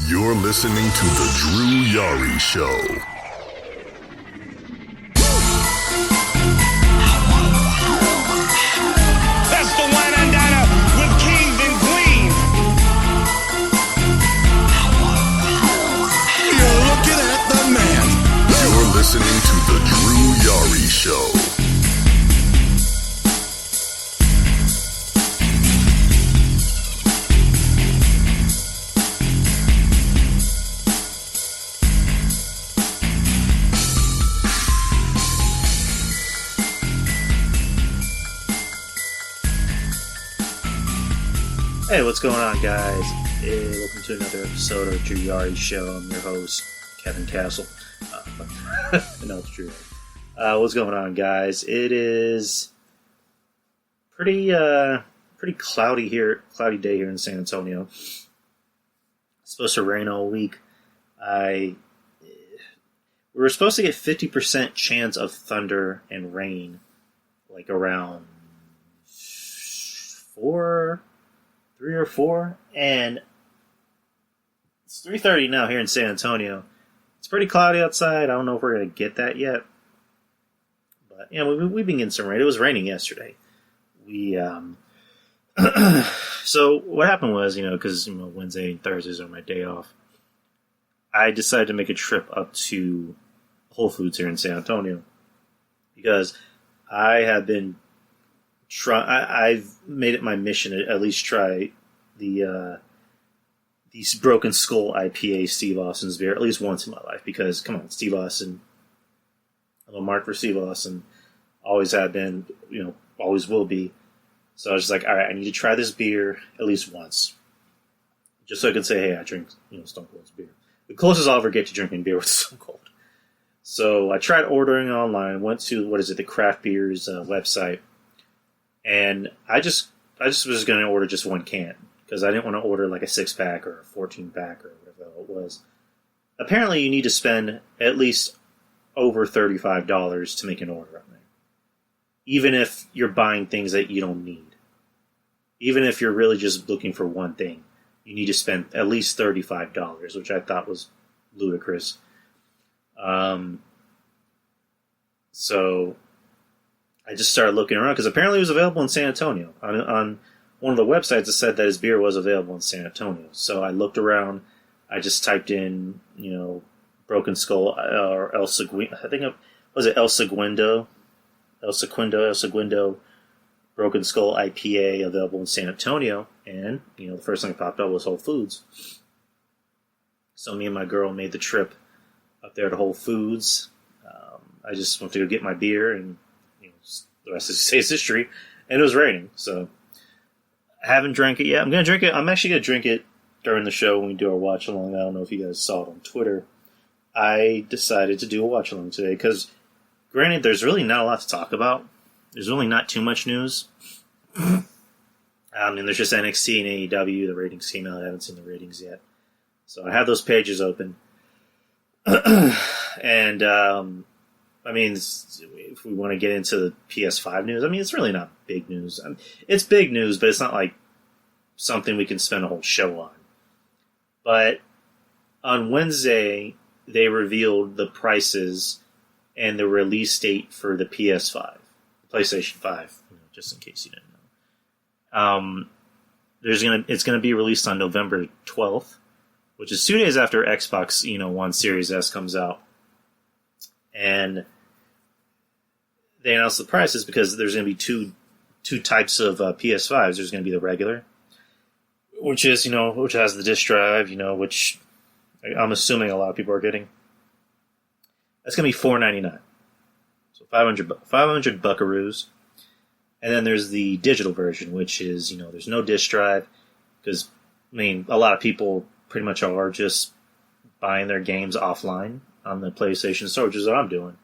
You're listening to The Drew Yari Show. That's the wine and diner with kings and queens. You're looking at the man. You're listening to The Drew Yari Show. Hey, what's going on, guys? Hey, welcome to another episode of Drew Yari Show. I'm your host, Kevin Castle. No, it's Drew. What's going on, guys? It is pretty cloudy here. Cloudy day here in San Antonio. It's supposed to rain all week. We were supposed to get 50% chance of thunder and rain, like around 3 or 4, and it's 3:30 now here in San Antonio. It's pretty cloudy outside. I don't know if we're going to get that yet. But, yeah, we've been getting some rain. It was raining yesterday. So what happened was, because Wednesday and Thursdays are my day off, I decided to make a trip up to Whole Foods here in San Antonio. Because I have been I've made it my mission to at least try the Broken Skull IPA Steve Austin's beer at least once in my life. Because, come on, Steve Austin. I'm a mark for Steve Austin. Always have been, always will be. So I was just like, all right, I need to try this beer at least once. Just so I can say, hey, I drink Stone Cold's beer. The closest I'll ever get to drinking beer with Stone Cold. So I tried ordering online, went to, the Craft Beers website. And I just was going to order just one can because I didn't want to order like a 6-pack or a 14-pack or whatever it was. Apparently, you need to spend at least over $35 to make an order on there, even if you're buying things that you don't need. Even if you're really just looking for one thing, you need to spend at least $35, which I thought was ludicrous. So I just started looking around because apparently it was available in San Antonio. On one of the websites, it said that his beer was available in San Antonio. So I looked around. I just typed in, Broken Skull or El Segundo. I think was it El Segundo, Broken Skull IPA available in San Antonio, and the first thing that popped up was Whole Foods. So me and my girl made the trip up there to Whole Foods. I just went to go get my beer and. The rest is history, and it was raining, so I haven't drank it yet. I'm going to drink it. I'm actually going to drink it during the show when we do our watch-along. I don't know if you guys saw it on Twitter. I decided to do a watch-along today, because, granted, there's really not a lot to talk about. There's really not too much news. And there's just NXT and AEW. The ratings came out. I haven't seen the ratings yet. So I have those pages open. And, if we want to get into the PS5 news, it's really not big news. It's big news, but it's not like something we can spend a whole show on. But on Wednesday, they revealed the prices and the release date for the PS5, PlayStation 5, just in case you didn't know. It's going to be released on November 12th, which is 2 days after Xbox, One Series S comes out. And they announced the prices because there's going to be two types of PS5s. There's going to be the regular, which is which has the disc drive, which I'm assuming a lot of people are getting. That's going to be $499, so 500 buckaroos. And then there's the digital version, which is there's no disc drive because a lot of people pretty much are just buying their games offline on the PlayStation Store, which is what I'm doing.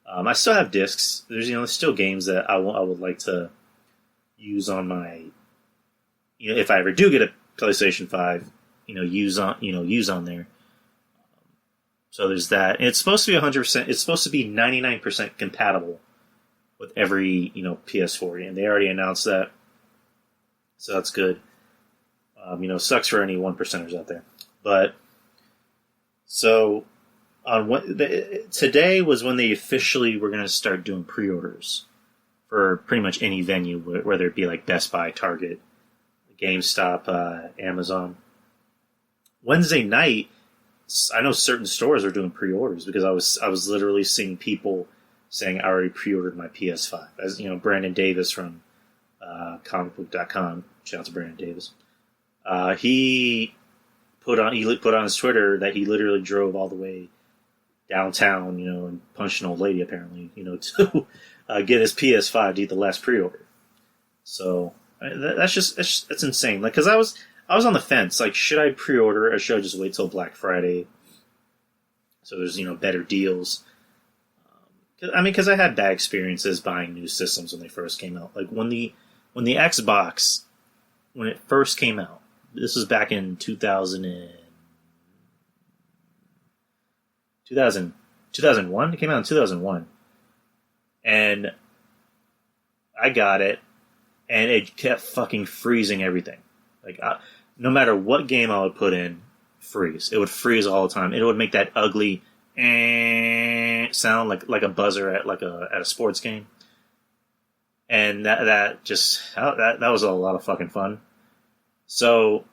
I still have discs. There's still games that I would like to use on my, if I ever do get a PlayStation 5, use on there. So there's that. And it's supposed to be 100%. It's supposed to be 99% compatible with every PS4 game. They already announced that, so that's good. Sucks for any 1%ers out there, but So today was when they officially were going to start doing pre-orders for pretty much any venue, whether it be like Best Buy, Target, GameStop, Amazon. Wednesday night, I know certain stores are doing pre-orders because I was literally seeing people saying I already pre-ordered my PS5. As you know, Brandon Davis from comicbook.com, shout out to Brandon Davis. He put on his Twitter that he literally drove all the way downtown, and punched an old lady apparently, to get his PS5 to get the last pre-order. So that's insane. Like, because I was on the fence. Like, should I pre-order or should I just wait till Black Friday? So there's better deals. Because I had bad experiences buying new systems when they first came out. Like when the Xbox, when it first came out, this was back in 2001. It came out in 2001. And I got it, and it kept fucking freezing everything. Like, no matter what game I would put in, freeze. It would freeze all the time. It would make that ugly sound like a buzzer at a sports game. And that was a lot of fucking fun. So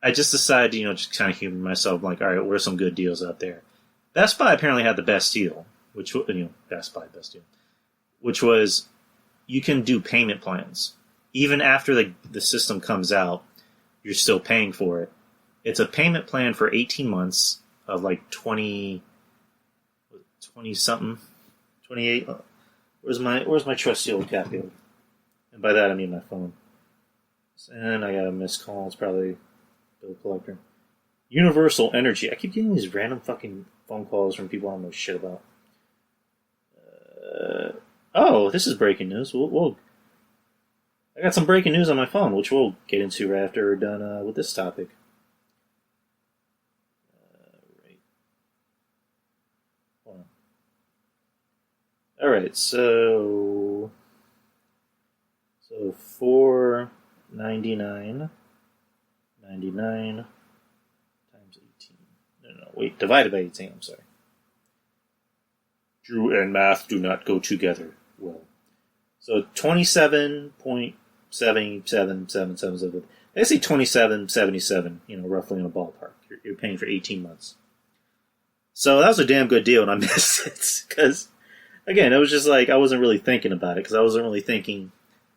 I just decided to, just kind of humor myself. Like, all right, what are some good deals out there? Best Buy apparently had the best deal, which best deal, which was you can do payment plans even after the system comes out. You're still paying for it. It's a payment plan for 18 months of like 20 something, 28. Where's my trusty old calculator? And by that I mean my phone. And I got a missed call. It's probably bill collector. Universal Energy. I keep getting these random fucking phone calls from people I don't know shit about. This is breaking news. I got some breaking news on my phone, which we'll get into right after we're done with this topic. Right. Hold on. All right, so $4.99 times 18. No, wait, divided by 18. I'm sorry. Drew and math do not go together well. So 27.7777. I say 27.77. Roughly in a ballpark. You're paying for 18 months. So that was a damn good deal, and I missed it because, again, it was just like I wasn't really thinking about it because I wasn't really thinking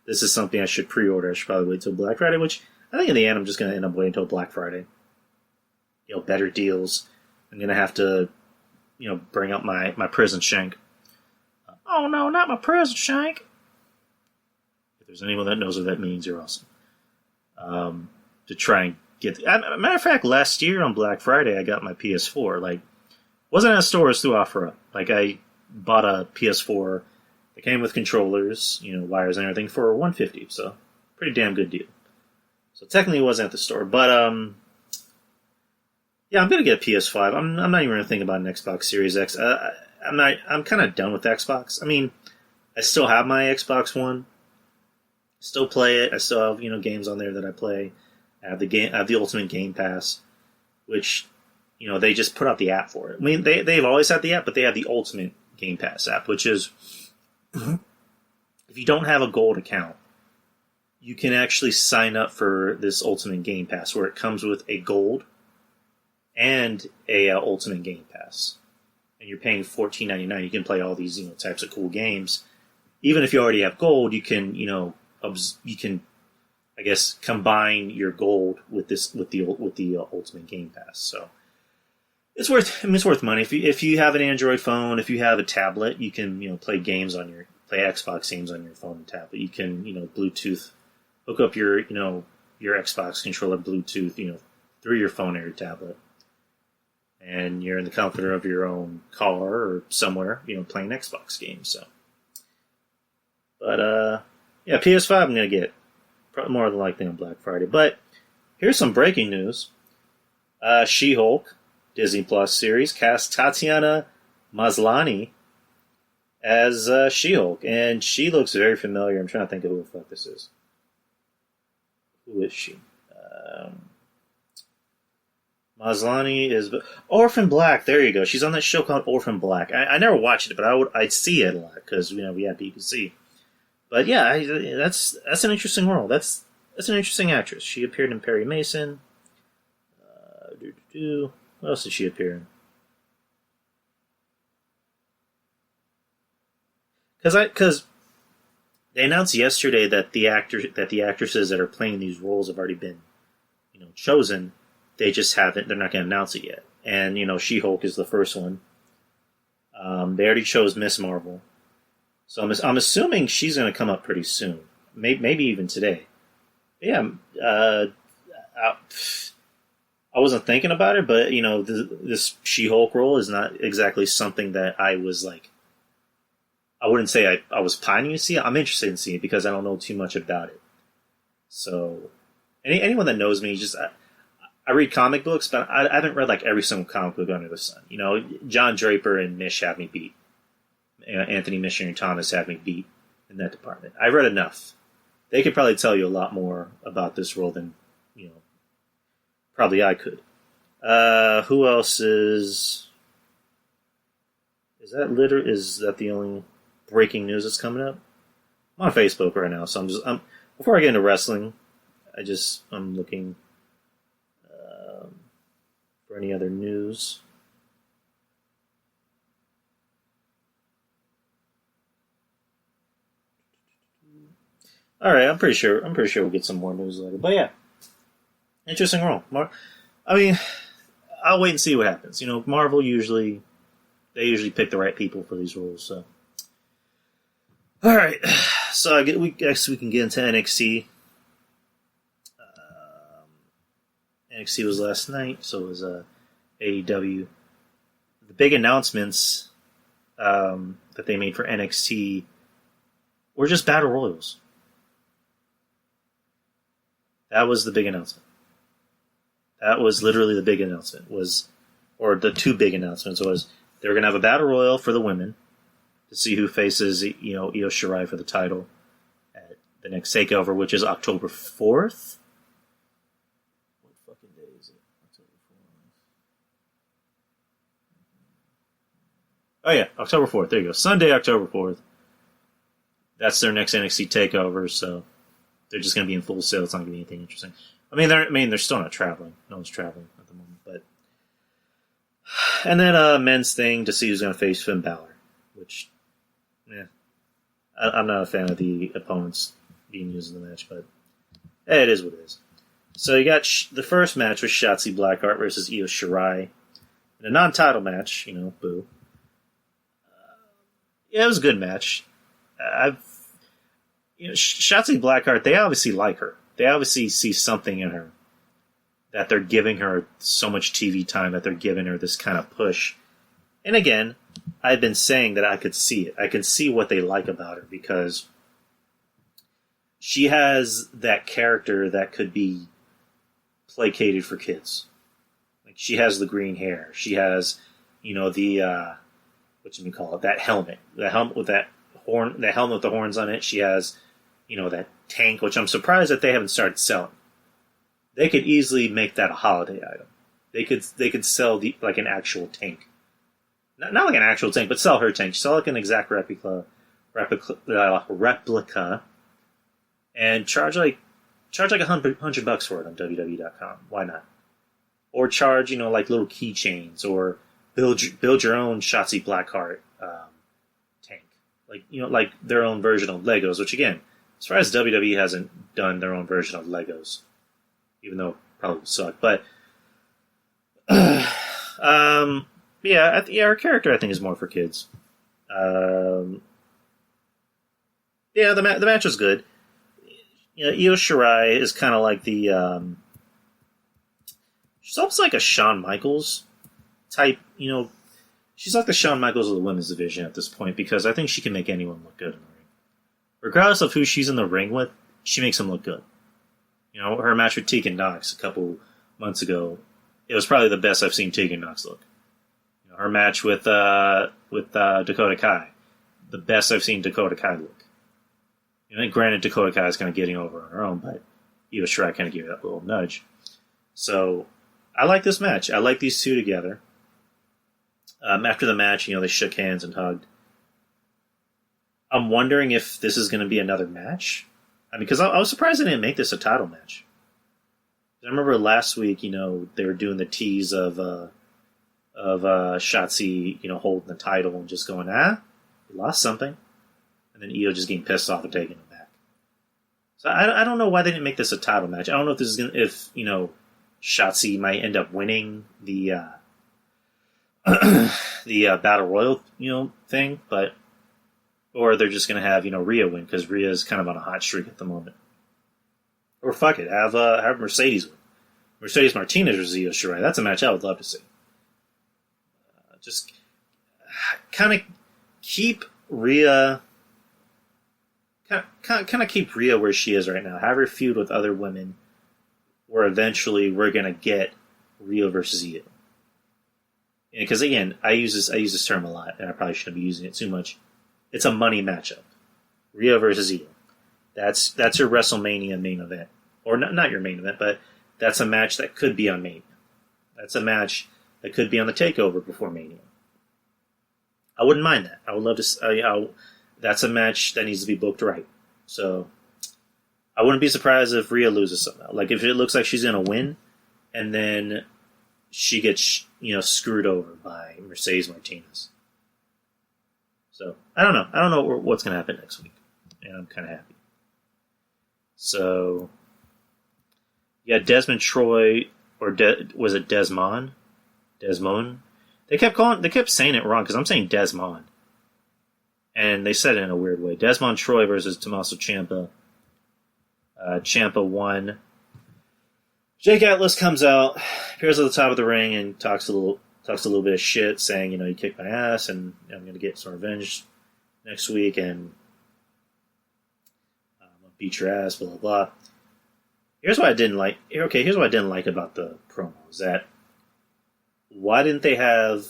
this is something I should pre-order. I should probably wait till Black Friday, which I think in the end I'm just going to end up waiting until Black Friday. Better deals. I'm going to have to, bring up my prison shank. Oh no, not my prison shank. If there's anyone that knows what that means, you're awesome. To try and get... matter of fact, last year on Black Friday, I got my PS4. Like, wasn't at a store, it was through OfferUp. Like, I bought a PS4 that came with controllers, wires and everything for $150. So, pretty damn good deal. So, technically it wasn't at the store. But, yeah, I'm going to get a PS5. I'm not even going to think about an Xbox Series X. I'm kind of done with Xbox. I mean, I still have my Xbox One. Still play it. I still have, games on there that I play. I have the Ultimate Game Pass, which, they just put out the app for it. I mean, they've always had the app, but they have the Ultimate Game Pass app, which is, if you don't have a gold account, you can actually sign up for this Ultimate Game Pass, where it comes with a gold and a Ultimate Game Pass. And you're paying $14.99. You can play all these, types of cool games. Even if you already have gold, you can, I guess, combine your gold with the Ultimate Game Pass. So it's worth money. If you have an Android phone, if you have a tablet, you can play Xbox games on your phone and tablet. You can Bluetooth hook up your Xbox controller Bluetooth through your phone or your tablet, and you're in the comfort of your own car or somewhere playing Xbox games. So, but yeah, PS5 I'm gonna get. Probably more than likely on Black Friday. But here's some breaking news. She-Hulk, Disney Plus series, cast Tatiana Maslany as She-Hulk. And she looks very familiar. I'm trying to think of who the fuck this is. Who is she? Maslany is Orphan Black. There you go. She's on that show called Orphan Black. I never watched it, but I'd see it a lot because we have BBC. But yeah, that's an interesting role. That's an interesting actress. She appeared in Perry Mason. What else did she appear in? Because they announced yesterday that the actresses that are playing these roles have already been, chosen. They just haven't. They're not going to announce it yet. And She-Hulk is the first one. They already chose Miss Marvel, so I'm assuming she's going to come up pretty soon. Maybe even today. Yeah. I wasn't thinking about it, but this She-Hulk role is not exactly something that I was like. I wouldn't say I was pining to see it. I'm interested in seeing it because I don't know too much about it. So, anyone that knows me, I read comic books, but I haven't read like every single comic book under the sun. John Draper and Mish have me beat. Anthony Missionary Thomas have me beat in that department. I've read enough. They could probably tell you a lot more about this role than probably I could. Who else is? Is that the only breaking news that's coming up? I'm on Facebook right now, so before I get into wrestling, I'm looking for any other news. All right, I'm pretty sure we'll get some more news later. But yeah, interesting role. I'll wait and see what happens. Marvel usually pick the right people for these roles. So, all right. So I guess we can get into NXT. NXT was last night, so it was AEW. The big announcements that they made for NXT were just battle royals. That was the big announcement. That was literally the big announcement. Or the two big announcements was they were going to have a battle royal for the women to see who faces Io Shirai for the title at the next takeover, which is October 4th. What fucking day is it? October 4th. Oh yeah, October 4th. There you go. Sunday, October 4th. That's their next NXT takeover, so they're just going to be in Full Sail. It's not going to be anything interesting. They're still not traveling. No one's traveling at the moment, but. And then a men's thing to see who's going to face Finn Balor, which, I'm not a fan of the opponents being used in the match, but it is what it is. So you got the first match was Shotzi Blackheart versus Io Shirai in a non-title match. Boo. It was a good match. Shotzi Blackheart, they obviously like her. They obviously see something in her that they're giving her so much TV time, that they're giving her this kind of push. And again, I've been saying that I could see it. I can see what they like about her because she has that character that could be placated for kids. Like she has the green hair. She has, the that helmet. The helmet with that horn, the helmet with the horns on it. She has, that tank, which I'm surprised that they haven't started selling. They could easily make that a holiday item. They could sell like an actual tank. Not like an actual tank, but sell her tank. Sell like an exact replica, and charge like $100 for it on WWE.com. Why not? Or charge like little keychains, or build your own Shotzi Blackheart tank, like their own version of Legos. Which again, as far as WWE hasn't done their own version of Legos, even though it probably would suck. But her character I think is more for kids. The match was good. Io Shirai is kind of like the she's almost like a Shawn Michaels type. She's like the Shawn Michaels of the women's division at this point, because I think she can make anyone look good in the ring, regardless of who she's in the ring with. She makes them look good. Her match with Tegan Nox a couple months ago, it was probably the best I've seen Tegan Nox look. Her match with Dakota Kai, the best I've seen Dakota Kai look. Granted, Dakota Kai is kind of getting over on her own, but Io Shirai kind of gave her that little nudge. So, I like this match. I like these two together. After the match, they shook hands and hugged. I'm wondering if this is going to be another match. I mean, because I was surprised they didn't make this a title match. I remember last week, they were doing the tease of Shotzi, holding the title and just going, you lost something. And then Io just getting pissed off and taking it back. So I don't know why they didn't make this a title match. I don't know if this is if Shotzi might end up winning the the Battle Royal thing, or they're just gonna have Rhea win because Rhea is kind of on a hot streak at the moment. Or fuck it, have Mercedes win. Mercedes Martinez or Io Shirai. That's a match I would love to see. Just kind of keep Rhea. Kind of keep Rhea where she is right now. Have her feud with other women, where eventually we're gonna get Rhea versus Io. Because again, I use this term a lot, and I probably shouldn't be using it too much. It's a money matchup. Rhea versus Io. That's your WrestleMania main event, or not your main event, but that's a match that could be on Mania. That's a match that could be on the Takeover before Mania. I wouldn't mind that. I would love to. That's a match that needs to be booked right. So I wouldn't be surprised if Rhea loses somehow. Like if it looks like she's going to win, and then she gets screwed over by Mercedes Martinez. So I don't know. I don't know what's going to happen next week, and I'm kind of happy. So yeah, Desmond Troy, or was it Desmond? Desmond. They kept saying it wrong because I'm saying Desmond. And they said it in a weird way. Desmond Troy versus Tommaso Ciampa. Ciampa won. Jake Atlas comes out, appears at the top of the ring, and talks a little bit of shit, saying, you kicked my ass, and I'm going to get some revenge next week, and I'm going to beat your ass, blah, blah, blah. Here's what I didn't like. Here's what I didn't like about the promo, is that why didn't they have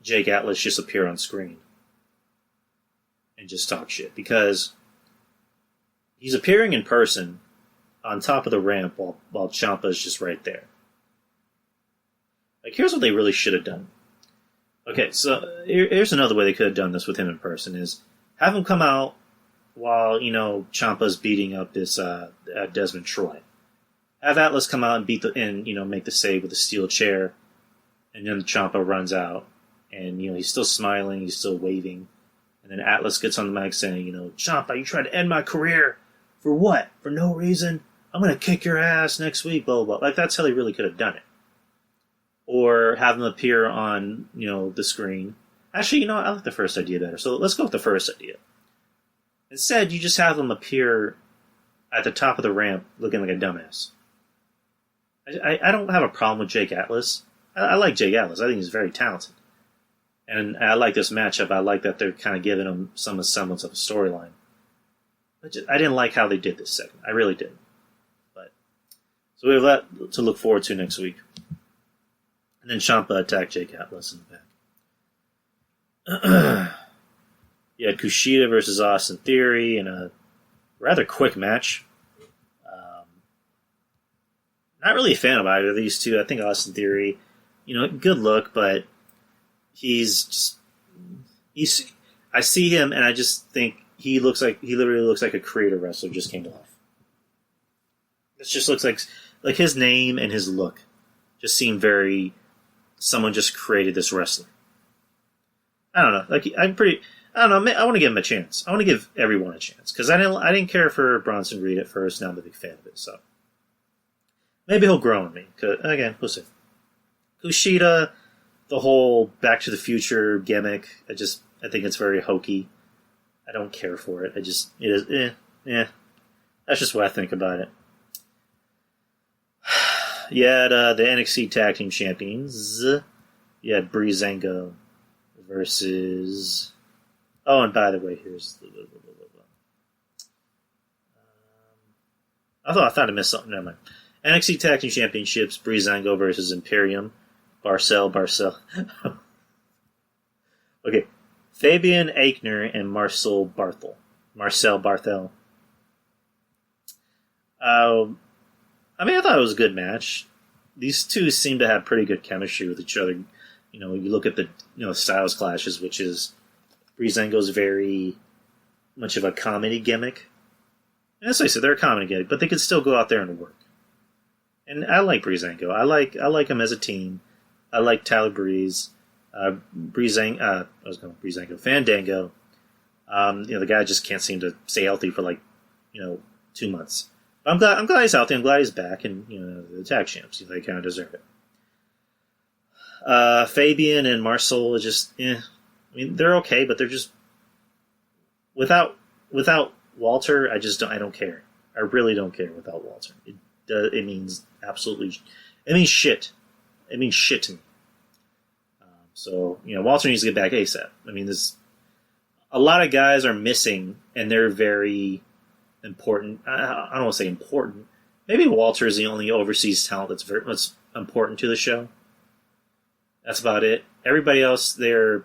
Jake Atlas just appear on screen and just talk shit? Because he's appearing in person on top of the ramp while Ciampa's just right there. Like, here's what they really should have done. Okay, so here's another way they could have done this with him in person, is have him come out while, Ciampa's beating up this Desmond Troy. Have Atlas come out and make the save with a steel chair, and then Ciampa runs out, and, he's still smiling, he's still waving, and then Atlas gets on the mic saying, Ciampa, you tried to end my career. For what? For no reason? I'm going to kick your ass next week, blah, blah, blah. Like, that's how they really could have done it. Or have them appear on, the screen. Actually, I like the first idea better. So let's go with the first idea. Instead, you just have them appear at the top of the ramp looking like a dumbass. I don't have a problem with Jake Atlas. I like Jake Atlas. I think he's very talented. And I like this matchup. I like that they're kind of giving him some semblance of a storyline. I didn't like how they did this segment. I really didn't. So we have that to look forward to next week. And then Ciampa attacked Jake Atlas in the back. You had Kushida versus Austin Theory in a rather quick match. Not really a fan of either of these two. I think Austin Theory, good look, but I see him and I just think he literally looks like a creator wrestler just came to life. It just looks like his name and his look just seem very, someone just created this wrestler. I don't know. I don't know. I want to give him a chance. I want to give everyone a chance because I didn't care for Bronson Reed at first. Now I'm a big fan of it. So maybe he'll grow on me. Again, we'll see. Kushida, the whole Back to the Future gimmick. I think it's very hokey. I don't care for it. It is. That's just what I think about it. You had the NXT Tag Team Champions. You had Breezango versus... Oh, and by the way, here's the... I thought I missed something. Never mind. NXT Tag Team Championships, Breezango versus Imperium. Barcel. Okay. Fabian Aichner and Marcel Barthel. I thought it was a good match. these two seem to have pretty good chemistry with each other. You know, you look at the styles clashes, which is Breezango's very much of a comedy gimmick. And that's what I said, they're a comedy gimmick, but they can still go out there and work. And I like Breezango. I like him as a team. I like Tyler Breeze. Breezango. Fandango. The guy just can't seem to stay healthy for 2 months. I'm glad he's healthy. I'm glad he's back, and the tag champs, they kind of deserve it. Fabian and Marcel are just, I mean, they're okay, but they're just without Walter. I don't care. I really don't care without Walter. It means absolutely. It means shit. It means shit to me. So Walter needs to get back ASAP. I mean, there's a lot of guys are missing, and they're very important. I don't want to say important. Maybe Walter is the only overseas talent that's important to the show. That's about it. Everybody else, they're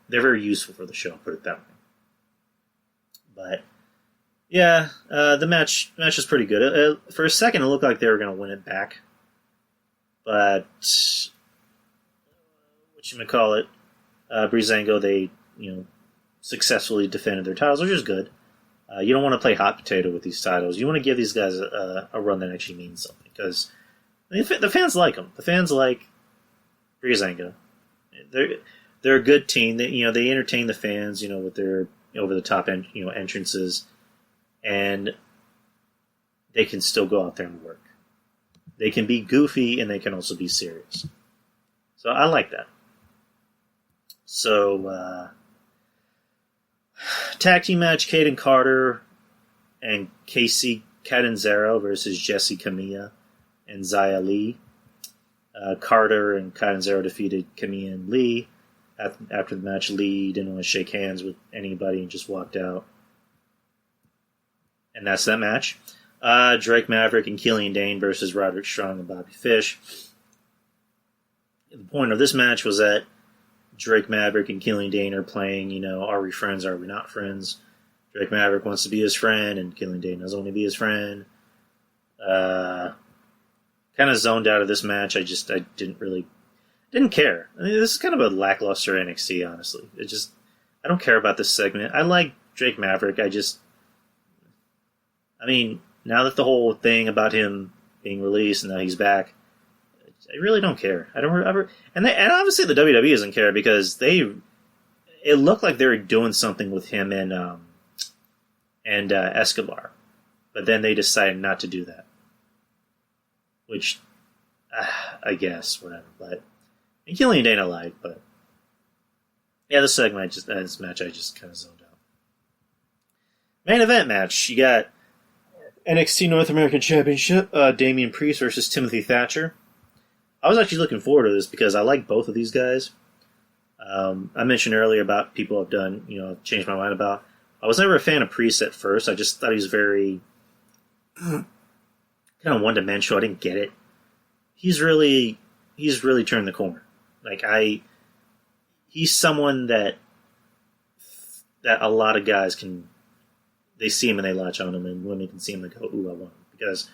very useful for the show. Put it that way. But yeah, the match was pretty good. For a second, it looked like they were going to win it back, but whatchamacallit, Breezango, they successfully defended their titles, which is good. You don't want to play hot potato with these titles. You want to give these guys a run that actually means something, because the fans like them. The fans like Breezango. They're a good team. They entertain the fans, with their over the top entrances, and they can still go out there and work. They can be goofy, and they can also be serious. So I like that. So tag team match: Caden Carter and Casey Catanzaro versus Jesse Camilla and Xia Li. Carter and Catanzaro defeated Camilla and Lee. After the match, Lee didn't want to shake hands with anybody and just walked out. And that's that match. Drake Maverick and Killian Dane versus Roderick Strong and Bobby Fish. The point of this match was that Drake Maverick and Killian Dane are playing, are we friends, are we not friends? Drake Maverick wants to be his friend, and Killian Dane doesn't want to be his friend. Kind of zoned out of this match. I didn't care. I mean, this is kind of a lackluster NXT, honestly. I don't care about this segment. I like Drake Maverick. Now that the whole thing about him being released and now he's back, I really don't care. I don't ever, and obviously the WWE doesn't care, because it looked like they were doing something with him and Escobar, but then they decided not to do that. Which, I guess, whatever. But and Killian Dane I like, but yeah, this match I just kind of zoned out. Main event match: you got NXT North American Championship, Damian Priest versus Timothy Thatcher. I was actually looking forward to this because I like both of these guys. I mentioned earlier about people I've done, changed my mind about. I was never a fan of Priest at first. I just thought he was very kind of one-dimensional. I didn't get it. He's really turned the corner. He's someone that a lot of guys they see him and they latch on him, and women can see him and go, ooh, I want him. Because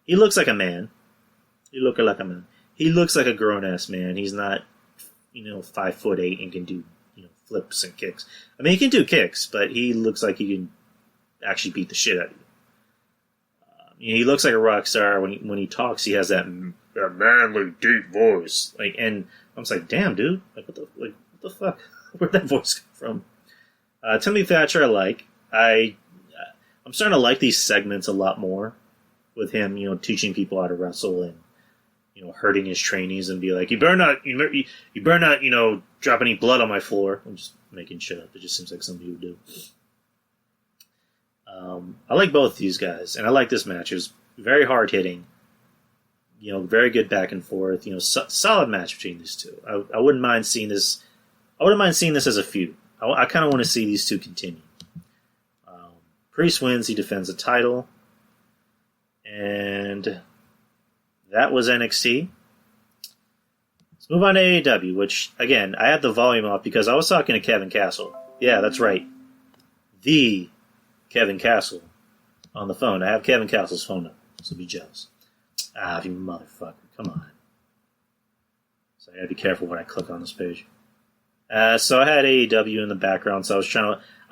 he looks like a man. He looks like a man. He looks like a grown-ass man. He's not, 5'8" and can do, flips and kicks. I mean, he can do kicks, but he looks like he can actually beat the shit out of you. He looks like a rock star. When he talks, he has that manly, deep voice. And I'm just like, damn, dude. What the fuck? Where'd that voice come from? Timothy Thatcher, I like. I'm starting to like these segments a lot more with him, teaching people how to wrestle and, hurting his trainees and be like, you better not, drop any blood on my floor. I'm just making shit up. It just seems like something he would do. I like both these guys, and I like this match. It was very hard-hitting, very good back and forth, solid match between these two. I wouldn't mind seeing this. I wouldn't mind seeing this as a feud. I kind of want to see these two continue. Priest wins. He defends the title, and that was NXT. Let's move on to AEW, which, again, I had the volume off because I was talking to Kevin Castle. Yeah, that's right. The Kevin Castle on the phone. I have Kevin Castle's phone number, so be jealous. You motherfucker. Come on. So I gotta be careful when I click on this page. So I had AEW in the background, so I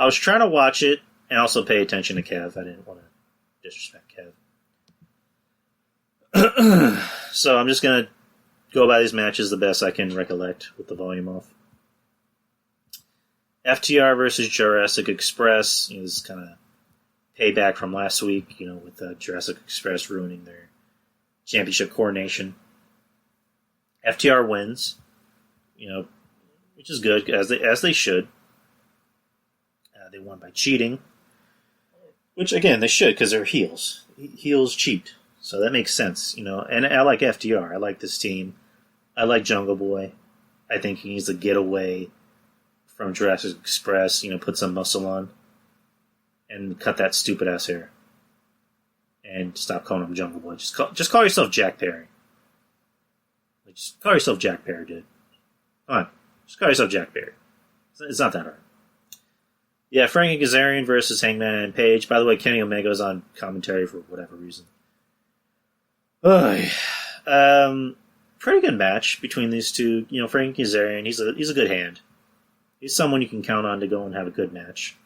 was trying to watch it and also pay attention to Kev. I didn't want to disrespect Kev. So I'm just gonna go by these matches the best I can recollect with the volume off. FTR versus Jurassic Express. This is kind of payback from last week, with Jurassic Express ruining their championship coronation. FTR wins, which is good, as they should. They won by cheating, which, again, they should, because they're heels. Heels cheat, so that makes sense, And I like FTR. I like this team. I like Jungle Boy. I think he needs to get away from Jurassic Express, put some muscle on, and cut that stupid-ass hair. And stop calling him Jungle Boy. Just call yourself Jack Perry. Just call yourself Jack Perry, dude. Come on. Just call yourself Jack Perry. It's not that hard. Yeah, Frankie Kazarian versus Hangman Page. By the way, Kenny Omega's on commentary for whatever reason. Pretty good match between these two. Frankie Kazarian, he's a good hand. He's someone you can count on to go and have a good match.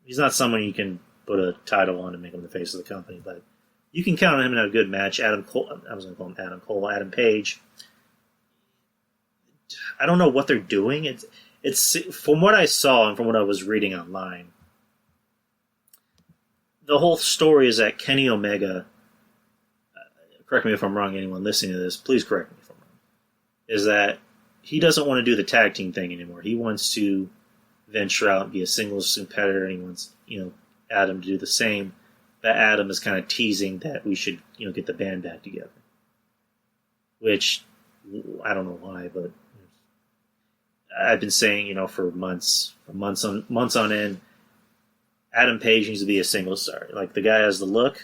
He's not someone you can put a title on and make him the face of the company, but you can count on him to have a good match. Adam Page. I don't know what they're doing. It's from what I saw and from what I was reading online, the whole story is that Kenny Omega, correct me if I'm wrong, anyone listening to this, please correct me if I'm wrong, is that he doesn't want to do the tag team thing anymore. He wants to venture out and be a singles competitor, and he wants, Adam to do the same. That Adam is kind of teasing that we should, get the band back together. Which, I don't know why, but I've been saying, for months on end, Adam Page needs to be a single star. Like, the guy has the look.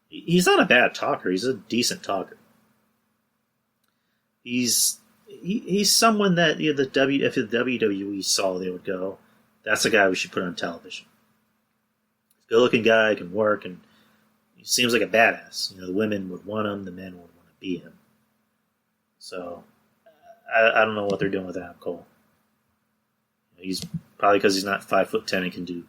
He's not a bad talker. He's a decent talker. He's someone that if the WWE saw, they would go, that's a guy we should put on television. Good-looking guy, can work, and he seems like a badass. The women would want him, the men would want to be him. So, I don't know what they're doing with Adam Cole. He's probably because he's not 5'10" and can do,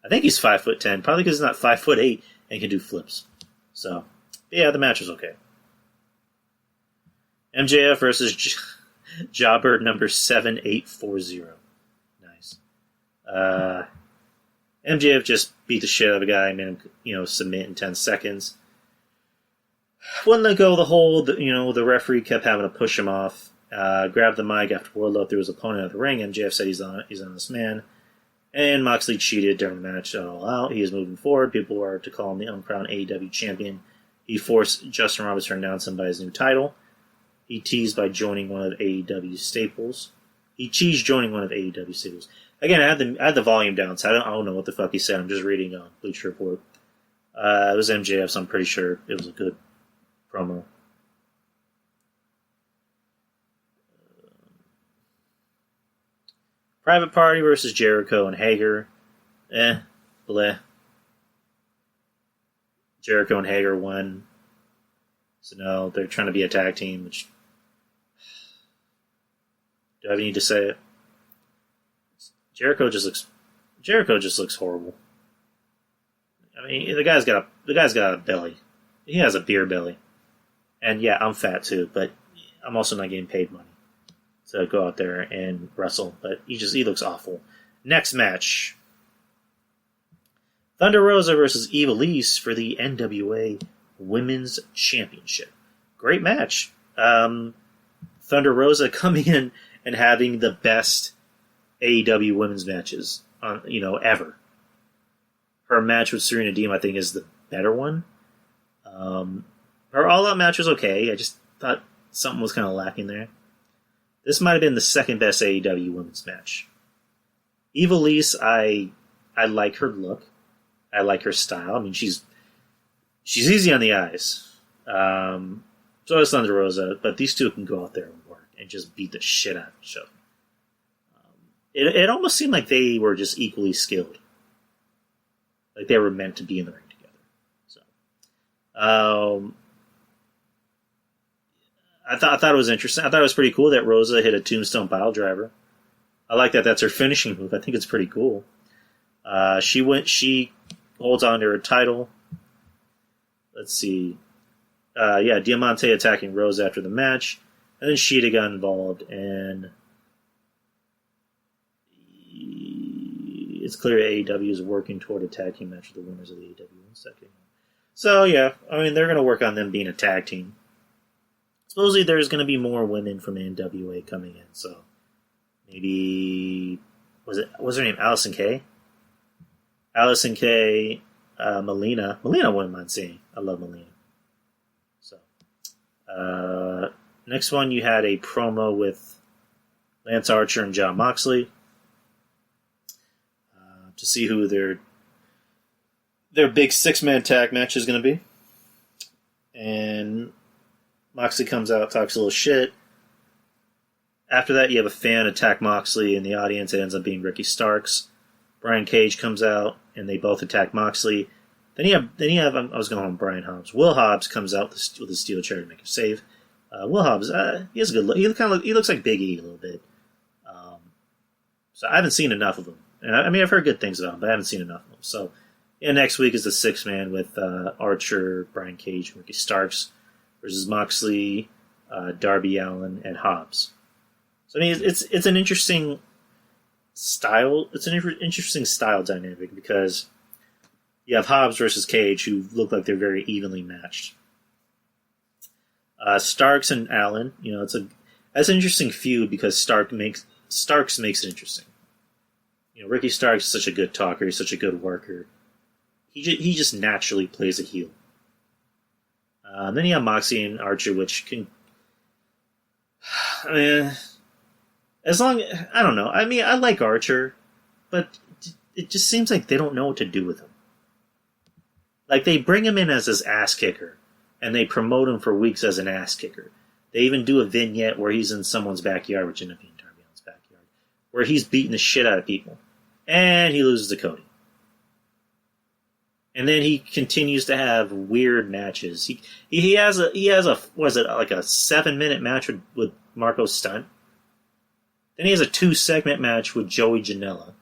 I think he's 5'10", probably because he's not 5'8" and can do flips. So, yeah, the match was okay. MJF versus Jobber number 7840. Nice. MJF just beat the shit out of a guy, made him, submit in 10 seconds. Wouldn't let go of the hold. The referee kept having to push him off. Grabbed the mic after Wardlow threw his opponent out of the ring. MJF said he's on this man. And Moxley cheated during the match all out. He is moving forward. People were to call him the uncrowned AEW champion. He forced Justin Roberts to announce him by his new title. He teased by joining one of AEW's staples. Again, I had the volume down, so I don't know what the fuck he said. I'm just reading on Bleacher Report. It was MJF, so I'm pretty sure it was a good promo. Private Party versus Jericho and Hager. Bleh. Jericho and Hager won. So no, they're trying to be a tag team, which... Do I even need to say it? Jericho just looks horrible. I mean, the guy's got a belly. He has a beer belly. And yeah, I'm fat too, but I'm also not getting paid money to go out there and wrestle. But he looks awful. Next match. Thunder Rosa versus Ivelisse for the NWA Women's Championship. Great match. Thunder Rosa coming in and having the best AEW women's matches ever. Her match with Serena Deeb, I think, is the better one. Her all-out match was okay. I just thought something was kind of lacking there. This might have been the second best AEW women's match. Ivelisse, I like her look. I like her style. I mean, she's easy on the eyes. So is Thunder Rosa, but these two can go out there and work and just beat the shit out of each other. It almost seemed like they were just equally skilled. Like they were meant to be in the ring together. So, I thought it was interesting. I thought it was pretty cool that Rosa hit a tombstone pile driver. I like that. That's her finishing move. I think it's pretty cool. She holds on to her title. Let's see. Diamante attacking Rosa after the match, and then Shida got involved, and it's clear AEW is working toward a tag team match with the winners of the AEW Women's Tag Team. So yeah, I mean they're going to work on them being a tag team. Supposedly there's going to be more women from NWA coming in, so maybe was her name Allison Kay? Allison Kay, Melina. Melina wouldn't mind seeing. I love Melina. So, next one you had a promo with Lance Archer and Jon Moxley to see who their big 6-man tag match is going to be. And Moxley comes out, talks a little shit. After that, you have a fan attack Moxley in the audience. It ends up being Ricky Starks. Brian Cage comes out, and they both attack Moxley. Then you have I was going on Brian Hobbs. Will Hobbs comes out with a steel chair to make a save. Will Hobbs, he has a good look. He looks like Big E a little bit. So I haven't seen enough of him. And I've heard good things about him, but I haven't seen enough of him. So next week is the 6-man with Archer, Brian Cage, and Ricky Starks versus Moxley, Darby Allin, and Hobbs. So I mean, it's an interesting style. It's an interesting style dynamic because you have Hobbs versus Cage, who look like they're very evenly matched. Starks and Allin, that's an interesting feud because Starks makes it interesting. Ricky Starks is such a good talker. He's such a good worker. He just naturally plays a heel. Then you have Moxie and Archer, which can, I don't know. I mean, I like Archer, but it just seems like they don't know what to do with him. Like, they bring him in as his ass kicker, and they promote him for weeks as an ass kicker. They even do a vignette where he's in someone's backyard, which ended up being Darby Allin's backyard, where he's beating the shit out of people. And he loses to Cody. And then he continues to have weird matches. He has a what is it, like a 7-minute match with Marco Stunt. Then he has a 2-segment match with Joey Janela.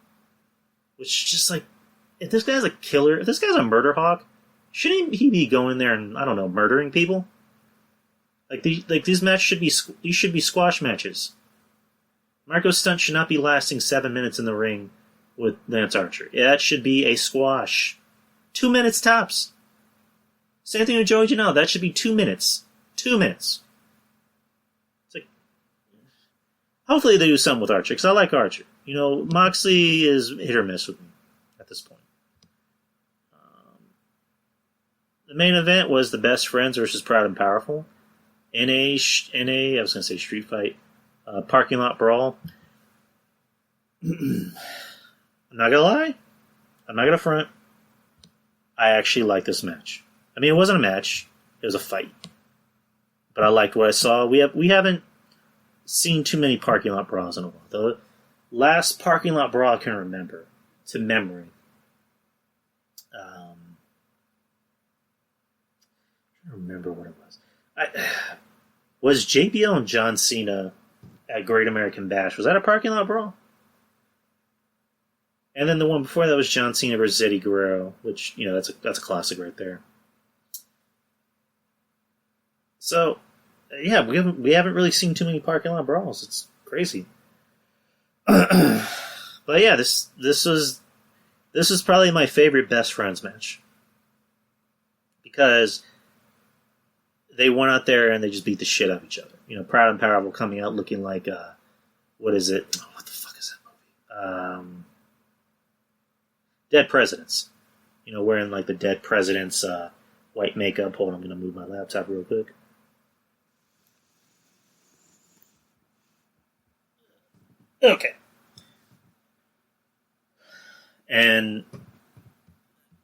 Which is just like, if this guy's a killer, if this guy's a murder hawk, shouldn't he be going there and, I don't know, murdering people? These matches should be squash matches. Marco Stunt should not be lasting 7 minutes in the ring with Lance Archer. Yeah, that should be a squash. 2 minutes tops. Same thing with Joey Janela. That should be 2 minutes. 2 minutes. It's like, hopefully they do something with Archer, because I like Archer. Moxley is hit or miss with me at this point. The main event was the Best Friends versus Proud and Powerful. In a I was going to say street fight. Parking lot brawl. I'm not going to lie. I'm not going to front. I actually like this match. I mean, it wasn't a match. It was a fight. But I liked what I saw. We haven't seen too many parking lot brawls in a while. The last parking lot brawl I can remember, to memory. I don't remember what it was. Was JBL and John Cena at Great American Bash? Was that a parking lot brawl? And then the one before that was John Cena versus Eddie Guerrero, which, that's a classic right there. So, yeah, we haven't really seen too many parking lot brawls. It's crazy. But yeah, this was probably my favorite Best Friends match. Because they went out there and they just beat the shit out of each other. Proud and Powerful coming out looking like, what is it? Oh, what the fuck is that movie? Dead Presidents. Wearing like the Dead Presidents white makeup. Hold on, I'm going to move my laptop real quick. Okay. And,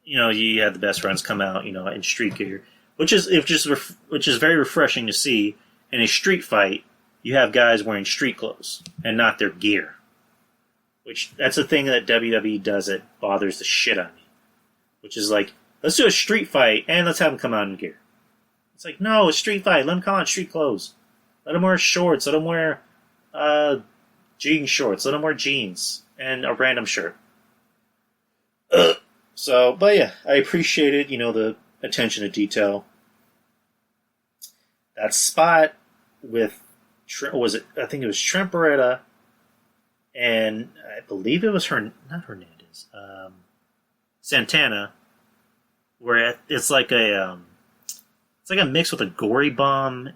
you had the Best Friends come out, in street gear, which is very refreshing to see. In a street fight, you have guys wearing street clothes and not their gear. Which, that's the thing that WWE does that bothers the shit out of me. Which is like, let's do a street fight and let's have them come out in gear. It's like, no, a street fight. Let them come out in street clothes. Let them wear shorts. Let them wear jean shorts. Let them wear jeans and a random shirt. But yeah, I appreciated, the attention to detail. That spot with, I think it was Trent Beretta, and I believe it was not Hernandez, Santana, where it's like a mix with a gory bomb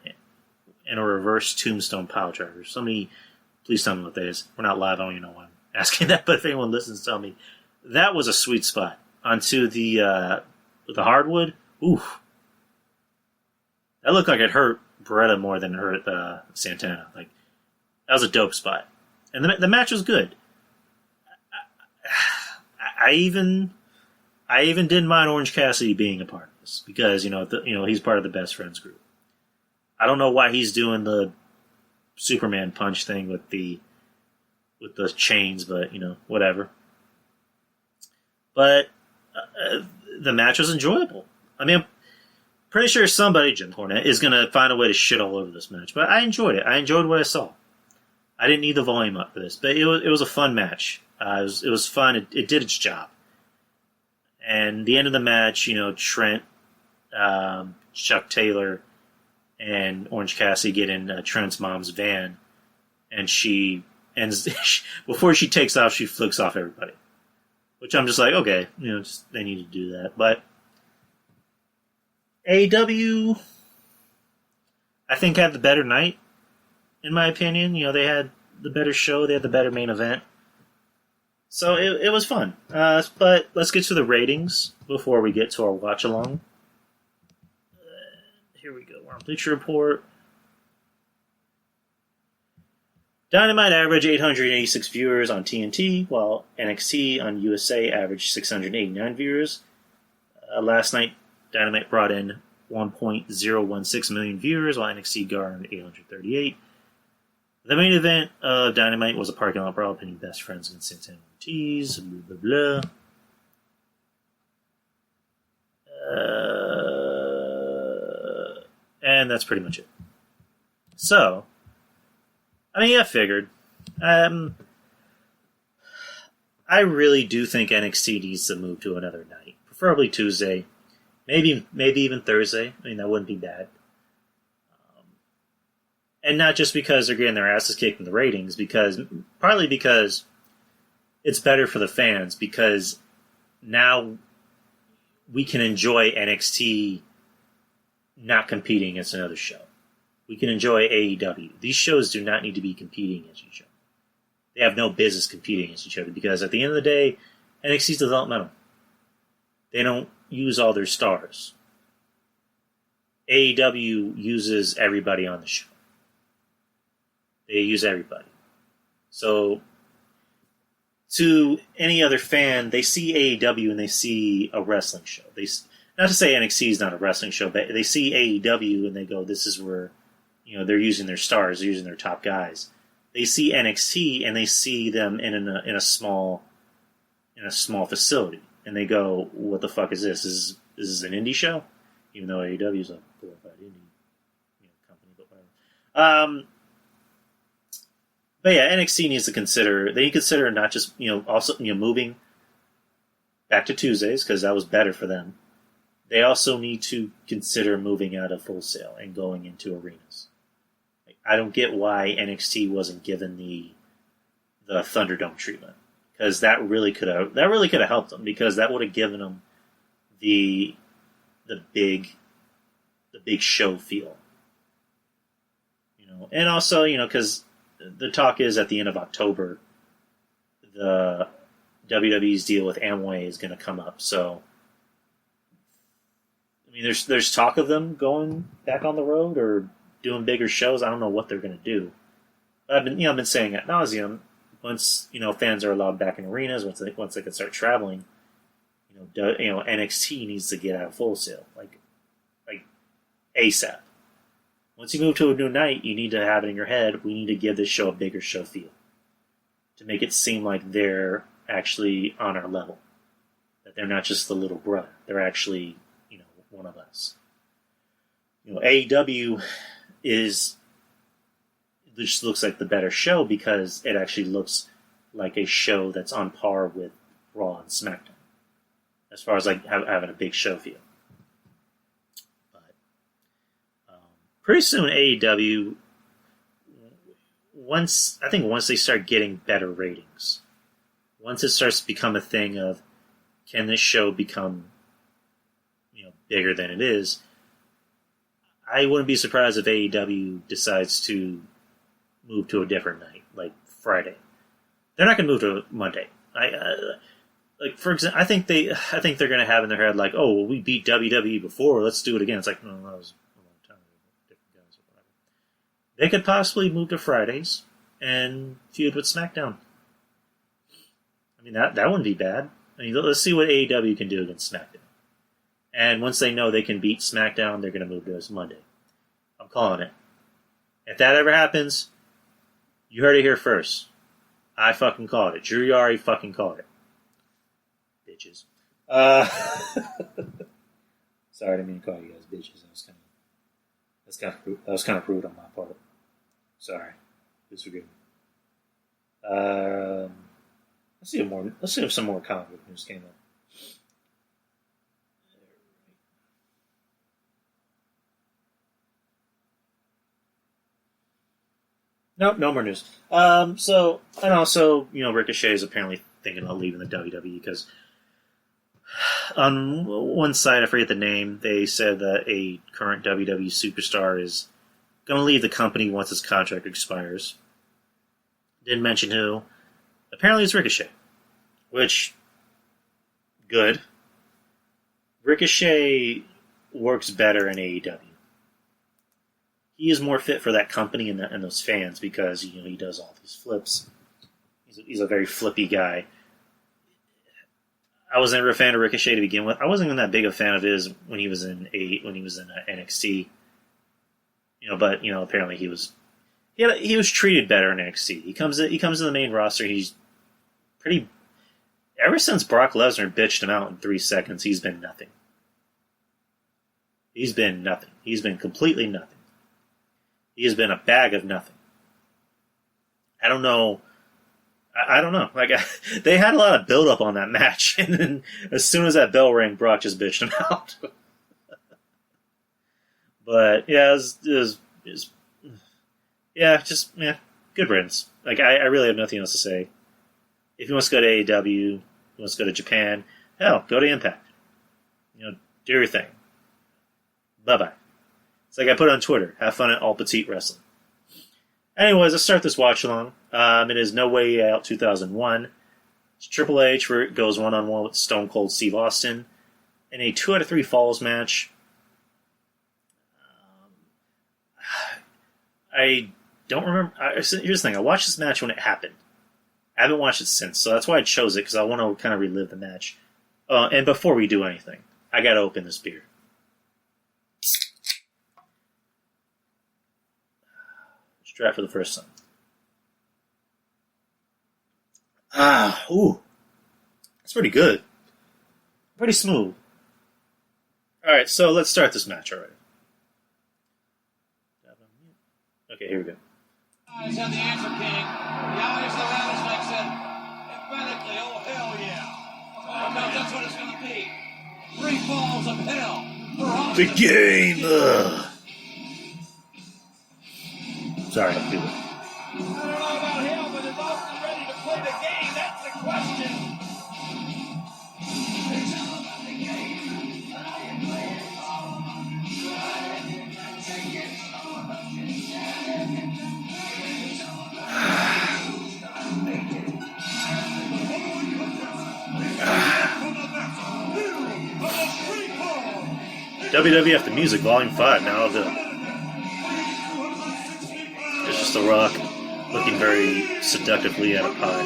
and a reverse tombstone pile driver. Somebody, please tell me what that is. We're not live, I don't even know why I'm asking that, but if anyone listens, tell me. That was a sweet spot. Onto the hardwood. Oof. That looked like it hurt Beretta more than it hurt Santana. Like, that was a dope spot. And the match was good. I even didn't mind Orange Cassidy being a part of this because he's part of the Best Friends group. I don't know why he's doing the Superman punch thing with the chains, but whatever. But the match was enjoyable. I mean, I'm pretty sure somebody, Jim Cornette, is going to find a way to shit all over this match. But I enjoyed it. I enjoyed what I saw. I didn't need the volume up for this, but it was a fun match. It was fun. It did its job. And the end of the match, Trent, Chuck Taylor, and Orange Cassidy get in Trent's mom's van, and she ends before she takes off. She flicks off everybody, which I'm just like, okay, they need to do that. But AEW, I think, had the better night, in my opinion. They had the better show. They had the better main event. So it was fun. But let's get to the ratings before we get to our watch-along. Here we go. We're on Bleacher Report. Dynamite averaged 886 viewers on TNT, while NXT on USA averaged 689 viewers. Last night, Dynamite brought in 1.016 million viewers, while NXT garnered 838. The main event of Dynamite was a parking lot brawl pitting Best Friends against Santana and Ortiz. Blah, blah, blah. And that's pretty much it. So, I mean, I figured. I really do think NXT needs to move to another night, preferably Tuesday, maybe even Thursday. I mean, that wouldn't be bad. And not just because they're getting their asses kicked in the ratings, partly because it's better for the fans, because now we can enjoy NXT not competing against another show. We can enjoy AEW. These shows do not need to be competing against each other. They have no business competing against each other because at the end of the day, NXT's developmental. They don't use all their stars. AEW uses everybody on the show. They use everybody. So, to any other fan, they see AEW and they see a wrestling show. Not to say NXT is not a wrestling show, but they see AEW and they go, this is where, they're using their stars, they're using their top guys. They see NXT and they see them in a small facility, and they go, what the fuck is this? Is this an indie show? Even though AEW is a glorified indie company, but whatever. But yeah, NXT needs to consider. They need to consider not just also moving back to Tuesdays because that was better for them. They also need to consider moving out of Full Sail and going into arenas. I don't get why NXT wasn't given the Thunderdome treatment, because that really could have helped them, because that would have given them the big show feel. And also because the talk is at the end of October, the WWE's deal with Amway is going to come up. So, I mean, there's talk of them going back on the road or doing bigger shows. I don't know what they're going to do. But I've been saying ad nauseum. Once fans are allowed back in arenas, once they can start traveling, NXT needs to get out of Full Sail like ASAP. Once you move to a new night, you need to have it in your head, we need to give this show a bigger show feel. To make it seem like they're actually on our level. That they're not just the little brother. They're actually, one of us. AEW is just looks like the better show because it actually looks like a show that's on par with Raw and SmackDown, as far as like having a big show feel. But pretty soon, AEW, once they start getting better ratings, once it starts to become a thing of, can this show become, bigger than it is? I wouldn't be surprised if AEW decides to move to a different night, like Friday. They're not going to move to Monday. For example, I think they're going to have in their head like, oh, well, we beat WWE before, let's do it again. It's like, no, that was a long time ago, different guys or whatever. They could possibly move to Fridays and feud with SmackDown. I mean, that wouldn't be bad. I mean, let's see what AEW can do against SmackDown. And once they know they can beat SmackDown, they're going to move to us Monday. I'm calling it. If that ever happens, you heard it here first. I fucking called it. Drew Yari fucking called it. Bitches. Sorry, I didn't mean to call you guys bitches. That was kind of rude on my part. Sorry. Please forgive me. Let's see if some more comic book news came up. Nope, no more news. Ricochet is apparently thinking about leaving the WWE because on one side, I forget the name, they said that a current WWE superstar is going to leave the company once his contract expires. Didn't mention who. Apparently it's Ricochet, which, good. Ricochet works better in AEW. He is more fit for that company and those fans because he does all these flips. He's a very flippy guy. I was never a fan of Ricochet to begin with. I wasn't even that big a fan of his when he was in NXT. But apparently he was treated better in NXT. He comes to the main roster. He's pretty. Ever since Brock Lesnar bitched him out in 3 seconds, he's been nothing. He's been nothing. He's been completely nothing. He has been a bag of nothing. I don't know. Like they had a lot of build up on that match, and then as soon as that bell rang, Brock just bitched him out. But yeah, good riddance. Like I really have nothing else to say. If he wants to go to AEW, he wants to go to Japan, hell, go to Impact. Do your thing. Bye bye. It's like I put on Twitter, have fun at All Petite Wrestling. Anyways, let's start this watch along. It is No Way Out 2001. It's Triple H where it goes one-on-one with Stone Cold Steve Austin in a 2 out of 3 falls match. I don't remember. Here's the thing. I watched this match when it happened. I haven't watched it since, so that's why I chose it, because I want to kind of relive the match. And before we do anything, I got to open this beer. Let's try it for the first time. That's pretty good. Pretty smooth. Alright, so let's start this match already. Okay, here we go. Guys had the answer, King. The eyes of the rattlesnake said, emphatically, oh, hell yeah. Because that's what it's going to be. 3 falls of hell. The game! Sorry, I'm doing it. I don't know about him, but is Austin ready to play the game? That's the question. It's all about the game. And I can play it. WWF The Music, Volume 5, now it's just The Rock looking very seductively at a pie.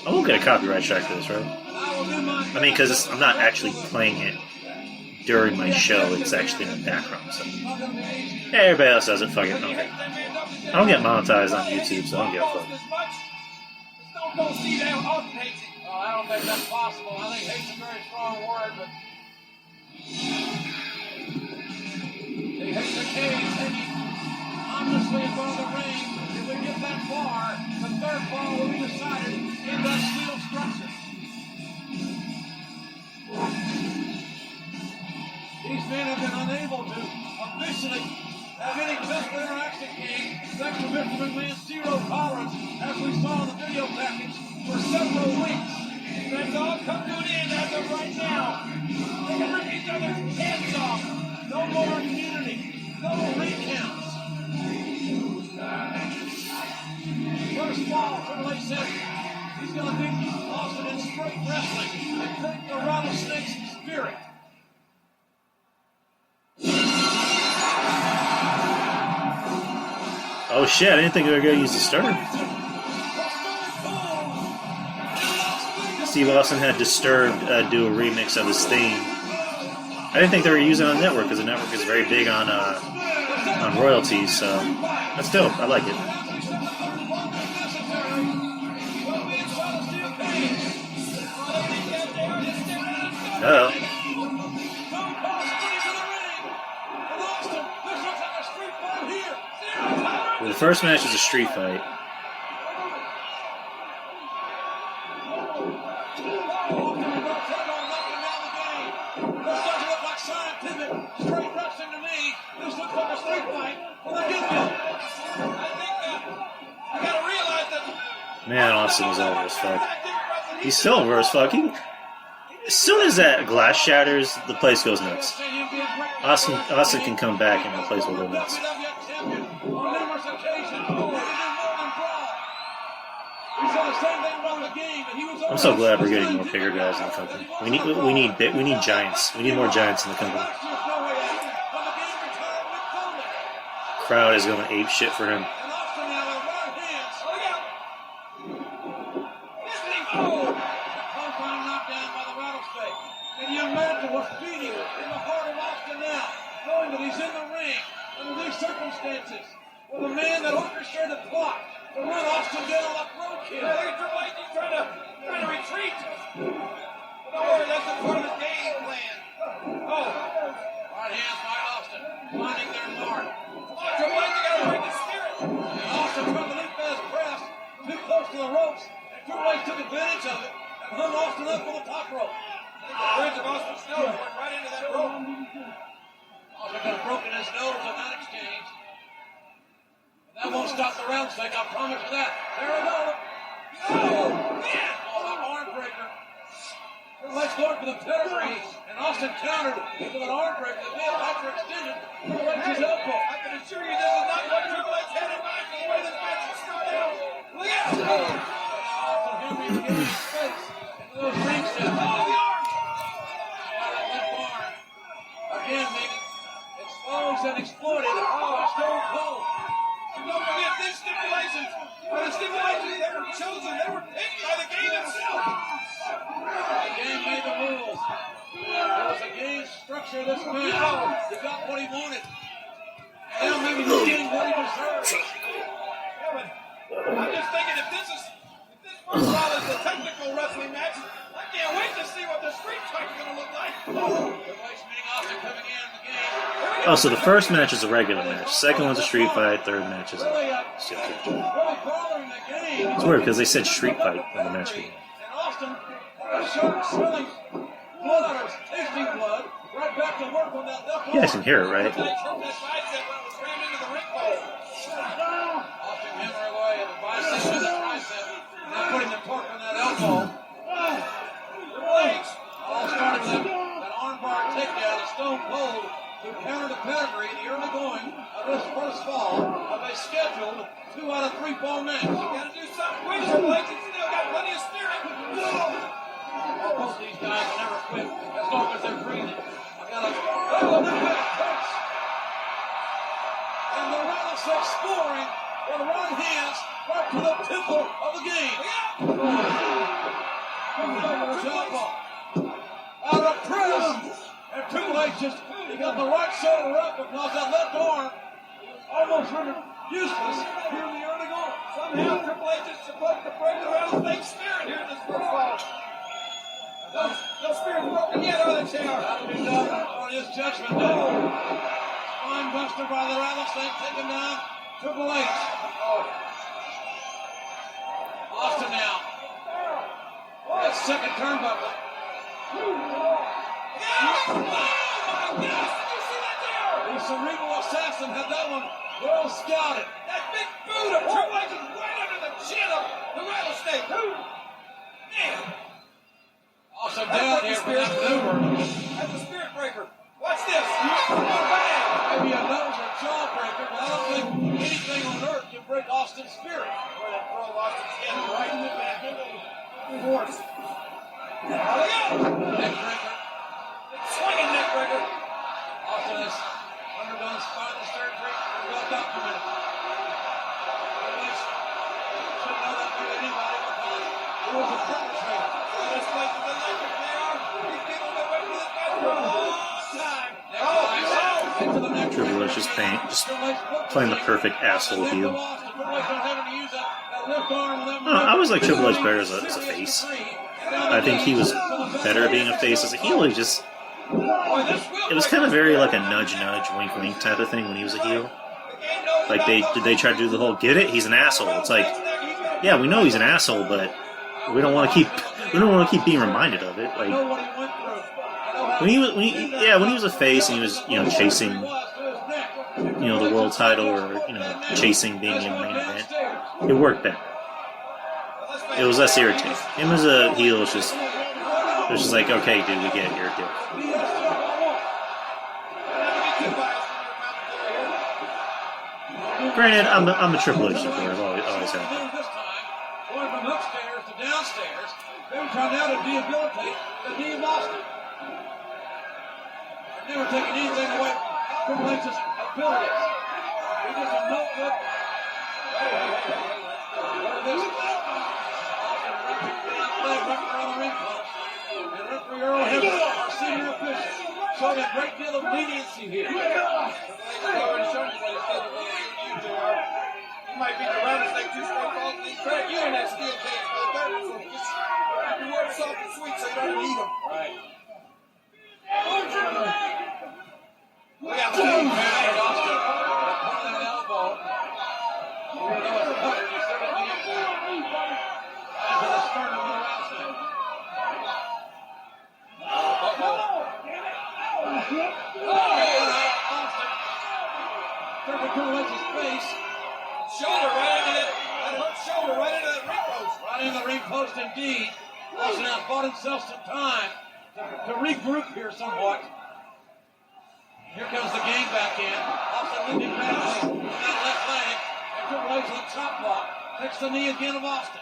I won't get a copyright strike for this, right? I mean, because I'm not actually playing it during my show, it's actually in the background. So. Yeah, everybody else does it, fuck it, okay. I don't get monetized on YouTube, so I don't give a fuck. I don't think that's possible. I think hate's a very strong word, but These men have been unable to officially have any physical interaction game thanks to Mr. McMahon's zero tolerance, as we saw in the video package, for several weeks. That's all come to an end as of right now. They can rip each other's heads off. No more immunity. No recounts. First fall, Triple H said he's going to beat Austin in straight wrestling and break the Rattlesnake's spirit. Oh shit, I didn't think they were going to use Disturbed. Steve Austin had Disturbed do a remix of his theme. I didn't think they were using it on the network because the network is very big on royalties, so that's dope. I like it. Uh-oh. Well, the first match is a street fight. Man, Austin is over as fuck. He's still over as fuck. As soon as that glass shatters, the place goes nuts. Austin can come back and the place will go nuts. I'm so glad we're getting more bigger guys in the company. We need giants. We need more giants in the company. Crowd is going ape shit for him. Circumstances with a man that orchestrated the plot to run Austin down like roadkill. Yeah, look at Triple H, he's trying to retreat. But don't worry, that's a part of his game plan. Oh, right hands by Austin, finding their mark. Come on, Triple H, you gotta break the spirit. And Austin tried to leap past press, too close to the ropes, and Triple H took advantage of it and hung Austin up on the top rope. The bridge of Austin's nose went right into that rope. Austin could have broken his nose on that exchange. That won't stop the Rattlesnake, I promise you that. There we go. Oh, man! Oh, that arm breaker. Triple H going for the pedigree, and Austin countered with an arm breaker. The man after extended Triple H's elbow. I can assure you this is not what Triple H had in mind for the way this match is started out. Look at it! Austin Henry is getting his face into those ring steps. Oh, the arm! Yeah, that left arm. Again, maybe exposed and exploited. Oh, Stone Cold. Don't forget these stipulations are the stipulations that were chosen. They were picked by the game itself. The game made the rules. There was a game structure this match. He got what he wanted. Now maybe he's getting what he deserves. Yeah, but I'm just thinking if this first of all is a technical wrestling match, I can't wait to see what the street fight's going to look like. Oh, so the first match is a regular match. Second one's a street fight. Third match is a steel cage. It's weird because they said street fight when the match began. And Austin, smelling blood or tasting blood, right back to work on that left arm. You guys can hear it, right? Austin hammer away at the bicep and the tricep, now putting the torque on that elbow. All started with that armbar takedown of Stone Cold, who countered the pedigree in the early going of this first fall of a scheduled 2 out of 3 fall match. You got to do something quick, Triple H. It's still got plenty of spirit. Most of these guys will never quit as long as they're breathing. I got look at that. And the Rattlesnake scoring with right hands right to the temple of the game. Out of press. And Triple H he got the right shoulder up because that left arm almost rendered useless here in the early going. Somehow Triple H is supposed to break the Rattlesnake spirit here in this first fall. No spirit's broken yet, are they, Chair? That'll be done on his judgment day. Spine buster by the Rattlesnake, taking down Triple H. Austin now. That second turnbuckle. Oh my God! cerebral assassin had that one well scouted. That big boot of Triple H is right under the chin of the rattlesnake. Man. Awesome down here for that maneuver. That's a spirit breaker. Watch this. Maybe a nose or jawbreaker, but I don't think anything on earth can break Austin's spirit. Or that throw Austin's head right in the back into the horse. There we go. Neck breaker. Swinging neck breaker. Austin has undergone spinal surgery. Well documented. Should know that better than anybody because it was a perpetrator. This place is electric. They are. These people have been waiting for this guy for a long time. Triple H just playing the perfect asshole heel. I always like Triple H better as a face. I think he was better being a face. As a heel, it was kind of very like a nudge, wink, wink type of thing when he was a heel. Like did they try to do the whole get it? He's an asshole. It's like, yeah, we know he's an asshole, but we don't want to keep being reminded of it. Like when he was a face and he was chasing the world title or chasing being in the main event, it worked better. It was less irritating. Him as a heel was just like, okay, dude, we get it, you're a dick. Granted, I'm a Triple H supporter. I've always had that. Going from upstairs to downstairs, they were trying now to rehabilitate the knee of Austin. They've never taken anything away from Triple H's abilities. He does a no good. Referee Earl Hebner, our senior official, showed a great deal of leniency here. He might be the rattlesnake too straight calls, and he's trying you in that steel cage, brother. So just keep your words soft and sweet so you don't need them. Right. Look out the big man at Austin. Pulling that elbow. You know it's covered. You certainly have to. Into the sternum of the rattlesnake. Austin. Triple H's face. Shoulder right into that hurt shoulder, right into that ring post. Right into the ring post indeed. Austin has bought himself some time to regroup here somewhat. Here comes the game back in. Austin looking back on that left leg. And Triple H on the top block. Takes the knee again of Austin.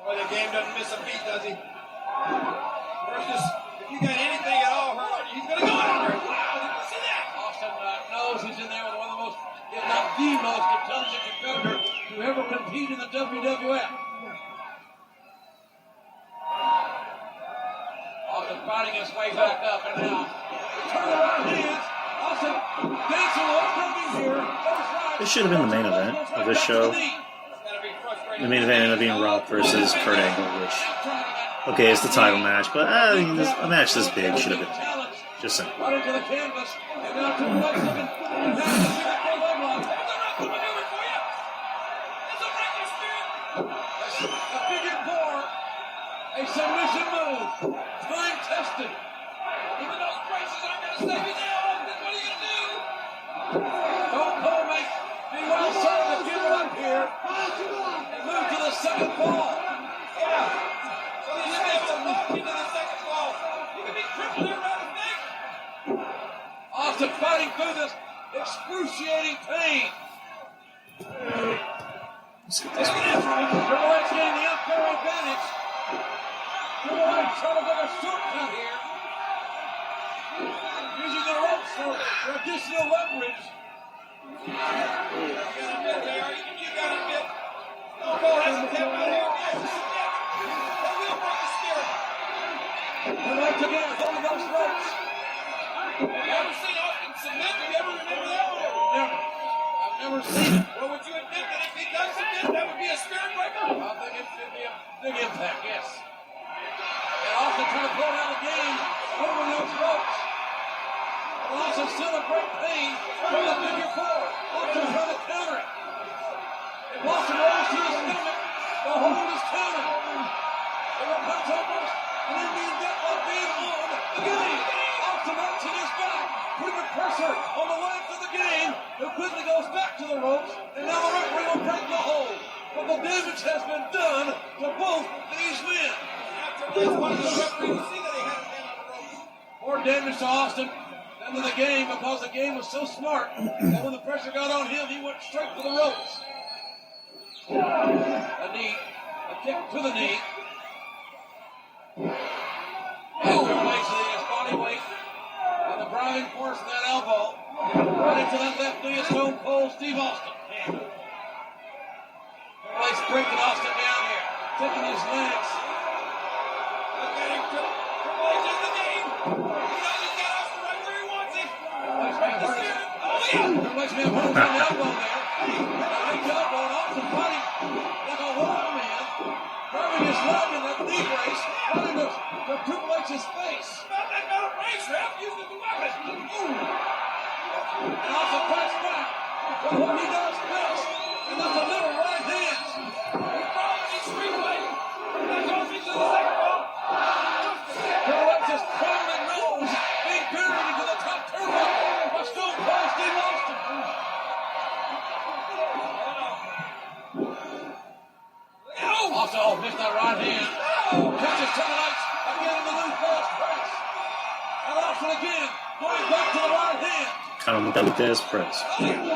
Boy, the game doesn't miss a beat, does he? Versus, if you got anything at all hurt on you, he's going to go out there. Wow, did you see that? Austin knows he's in there with one of the most, if not the most intelligent competitor to ever compete in the WWF. Austin fighting his way back up, and now turn around hands. Austin dancing over here. This should have been the main event of this show. The main event ended up being Rock versus Kurt Angle, which, okay, it's the title match, but a match this big should have been. Just saying. Right into the canvas, and now to the right looking, and now to the leg. A figure four, a submission move, time tested. Even those braces aren't going to save you now. What are you going to do? Don't Cole may be well served to give it up here and move to the second ball. Yeah. So he's able to walk into the second ball. He could be crippled here around the neck. Austin fighting through this excruciating pain. Triple H getting the unfair advantage. Triple H trying to get a shortcut here. Using the ropes for additional leverage. You got to admit, Stone Cold hasn't kept out here yet. That will break the spirit. Triple H again, holding those ropes. Have you ever seen Austin submit? Do you ever remember that one? Never. I've never seen it. Well, would you admit that if he does submit, that would be a spirit breaker? I think it should be a big impact, yes. And Austin trying to pull out a game over those ropes. And Austin still in great pain from the figure four. Austin trying to counter it. If Austin rolls to his stomach, the hold is countered. They will punch almost an Indian deathlock being on again. Austin launching his back. Freeman pressure on the length of the game. Who quickly goes back to the ropes, and now the referee will break the hold. But the damage has been done to both these men. One of the referees see that he had a man on the ropes. More damage to Austin than to the game because the game was so smart that when the pressure got on him, he went straight for the ropes. A knee, a kick to the knee. Triple H with his body weight and the driving force of that elbow. Right into that left knee is Stone Cold Steve Austin. Triple H breaking Austin down here, taking his legs. Look at him, Triple H in the game. He knows he's got Austin right where he wants him. Triple H may have hurt his elbow there. A big elbow and Austin fighting like a wild man. Driving his leg in that knee brace, running to Triple H's face. That's not a brace, ref. Use the weapon. And Austin fights back. But what he does best, and that's a little right hand. He's following his street fight. That goes into the second ball. Triple H's prominent nose being buried into the top turnbuckle by Stone Cold Steve Austin. Also missed that right hand. Catches Triple H again in the new false press. And Austin again going back to the right hand. Come with that Dez press. Driving the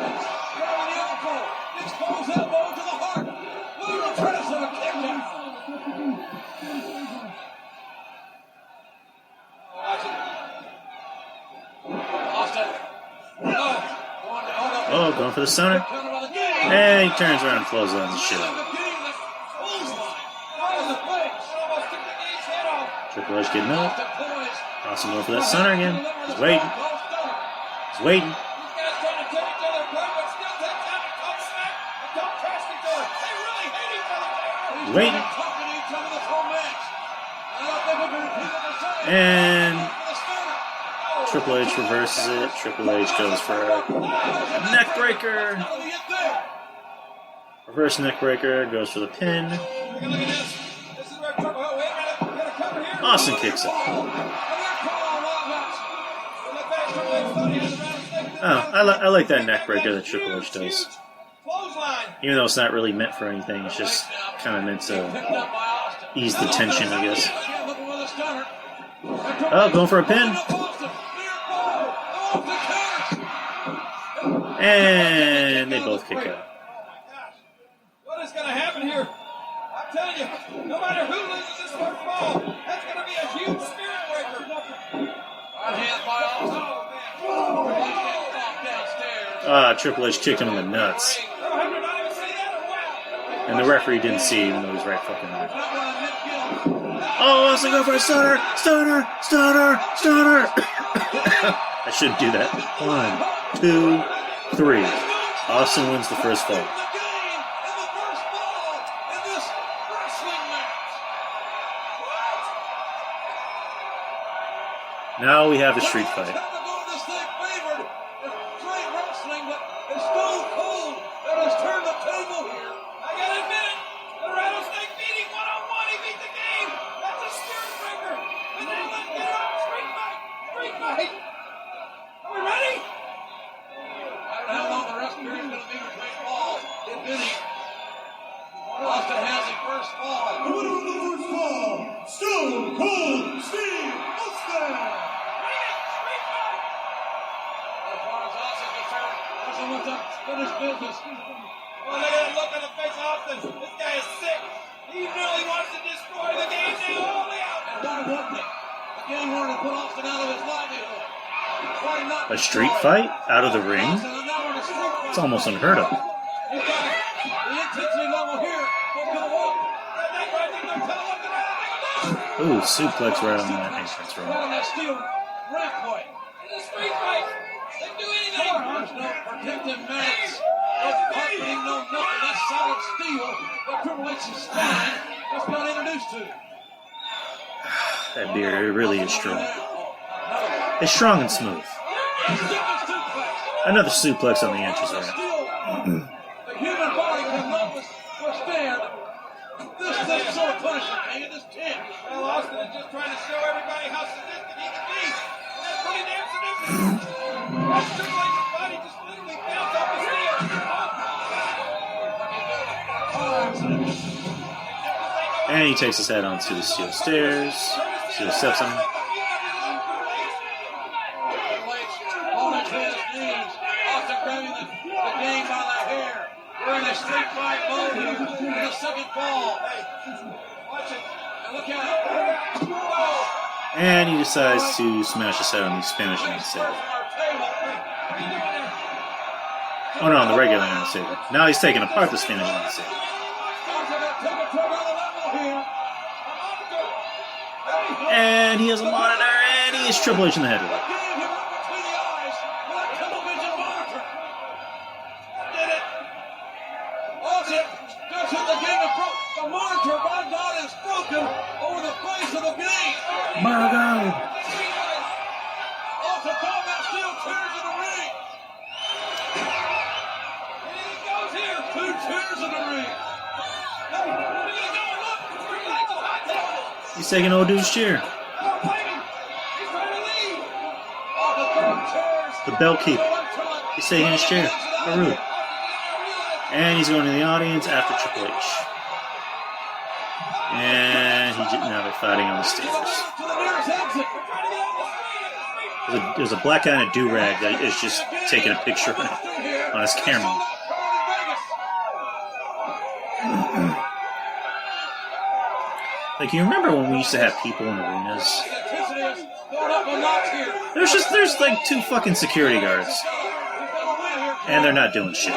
elbow. Exposed elbow to the heart. Luger press and a kick out. Austin. Oh, going for the stunner. And he turns around and clotheslines the shit out. Triple H getting up. Austin going for that stunner again. He's waiting. He's waiting. These guys trying to take each other apart, but still take time to talk smack and don't trust each other. They really hate each other. He's waiting. Talking to each other this whole match. I don't think we can repeat what they're saying. And For the stunner. Triple H reverses it. Triple H goes for a neck breaker. How do we get there? Reverse neck breaker. Goes for the pin. Look at this. This is where Triple H. Wait a minute. We got a cover here. Austin kicks it. Oh, I like that neck breaker that Triple H does. Even though it's not really meant for anything, it's just kind of meant to ease the tension, I guess. Oh, going for a pin. And they both kick out. What is going to happen here? I'm telling you, no matter who loses this first ball, that's going to be a huge spirit breaker. Right hand by Austin. Triple H kicked him in the nuts. And the referee didn't see, even though he was right fucking there. Oh, Austin go for a stunner! Stunner! Stunner! Stunner! I shouldn't do that. 1, 2, 3. Austin wins the first fight. Now we have a street fight. Austin has his first fall. The winner of the first fall, Stone Cold Steve Austin. As far as Austin's concerned, Austin wants to finish business. Well, look at him, look at the face of Austin. This guy is sick. He really wants to destroy the game now. Only out. And why wouldn't he? Again, wanted to put Austin out of his livelihood. A street fight? Out of the ring? It's almost unheard of. Ooh, suplex right on that entrance room. Protective mats, no carpeting, no nothing. That's solid steel that Triple H's spine just got introduced to. That beer really is strong. It's strong and smooth. Another suplex on the entrance ramp. The human body cannot withstand this sort of punishment, man. It just can't. Well, Austin is just trying to show everybody how sadistic he can be. That's pretty damn sadistic. And he takes his head onto the steel stairs. Steel steps on him. Falling to his knees. Austin grabbing the game by the hair. We're in a street fight mode here. In the second fall. Watch it. And look at it. And he decides to smash his head on the Spanish announce table. Oh no, on the regular announce table. Now he's taking apart the Spanish announce table. And he has a monitor, and he is Triple H in the head with it. The monitor, by God, is broken over the face of the game. My God. Also, Combat still tears in the ring. And he goes here. 2 tears in the ring. He's taking old dude's chair. The bell keeper. He's taking his chair. How rude. And he's going to the audience after Triple H. And now they're fighting on the stairs. There's a black guy in a do-rag that is just taking a picture on his camera. Like, you remember when we used to have people in arenas? There's like 2 fucking security guards. And they're not doing shit.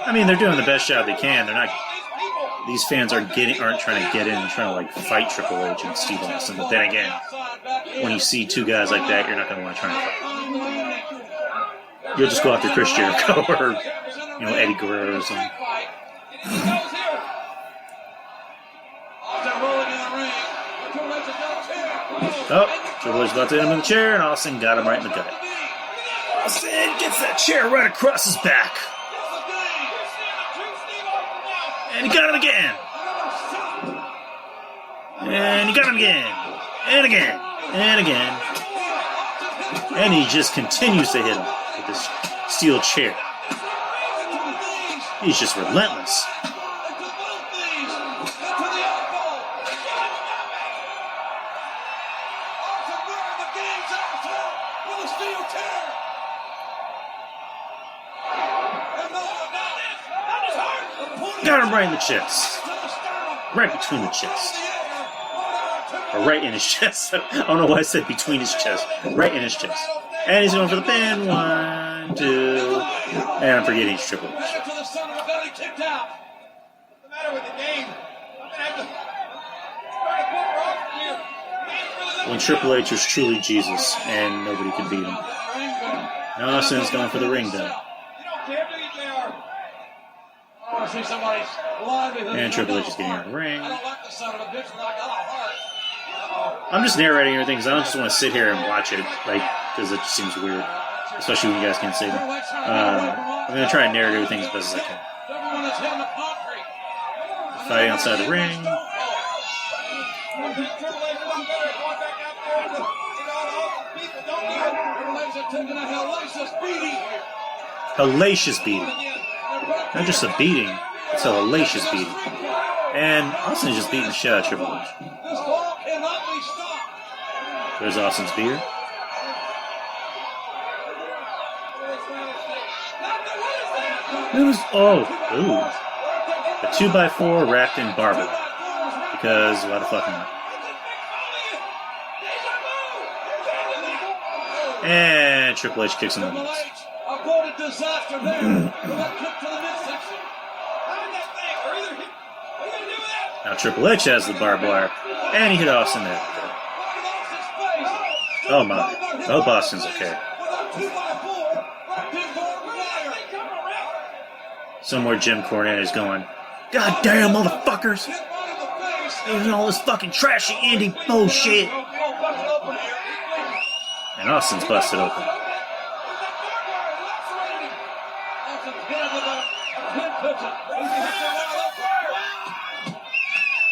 I mean, they're doing the best job they can. They're not. These fans aren't trying to get in and trying to like fight Triple H and Steve Austin. But then again, when you see 2 guys like that, you're not going to want to try and fight. You'll just go after Chris Jericho or Eddie Guerrero or something. Oh, Triple H about to hit him in the chair, and Austin got him right in the gut. Austin gets that chair right across his back. And he got him again. And he got him again. And again. And again. And he just continues to hit him with this steel chair. He's just relentless. Got him right in the chest. Right between the chest. Or right in his chest. I don't know why I said between his chest. Right in his chest. And he's going for the pin. 1, 2. And I'm forgetting he's Triple H. When Triple H was truly Jesus and nobody could beat him. Now Austin's going for the ring bell. And Triple H is getting in the ring. I'm just narrating everything because I don't just want to sit here and watch it, because it just seems weird, especially when you guys can't see me. I'm going to try and narrate everything as best as I can. Fighting outside the ring. Hellacious beating. Not just a beating, it's a hellacious beating. And Austin is just beating the shit out of Triple H. There's Austin's beer. A 2x4 wrapped in barbed wire. Because why the fuck not? And Triple H kicks him in the nuts. Now Triple H has the barbed wire, and he hit Austin there. Oh my. I hope Austin's okay. Somewhere Jim Cornette is going, God damn, motherfuckers! There's all this fucking trashy indie bullshit! And Austin's busted open.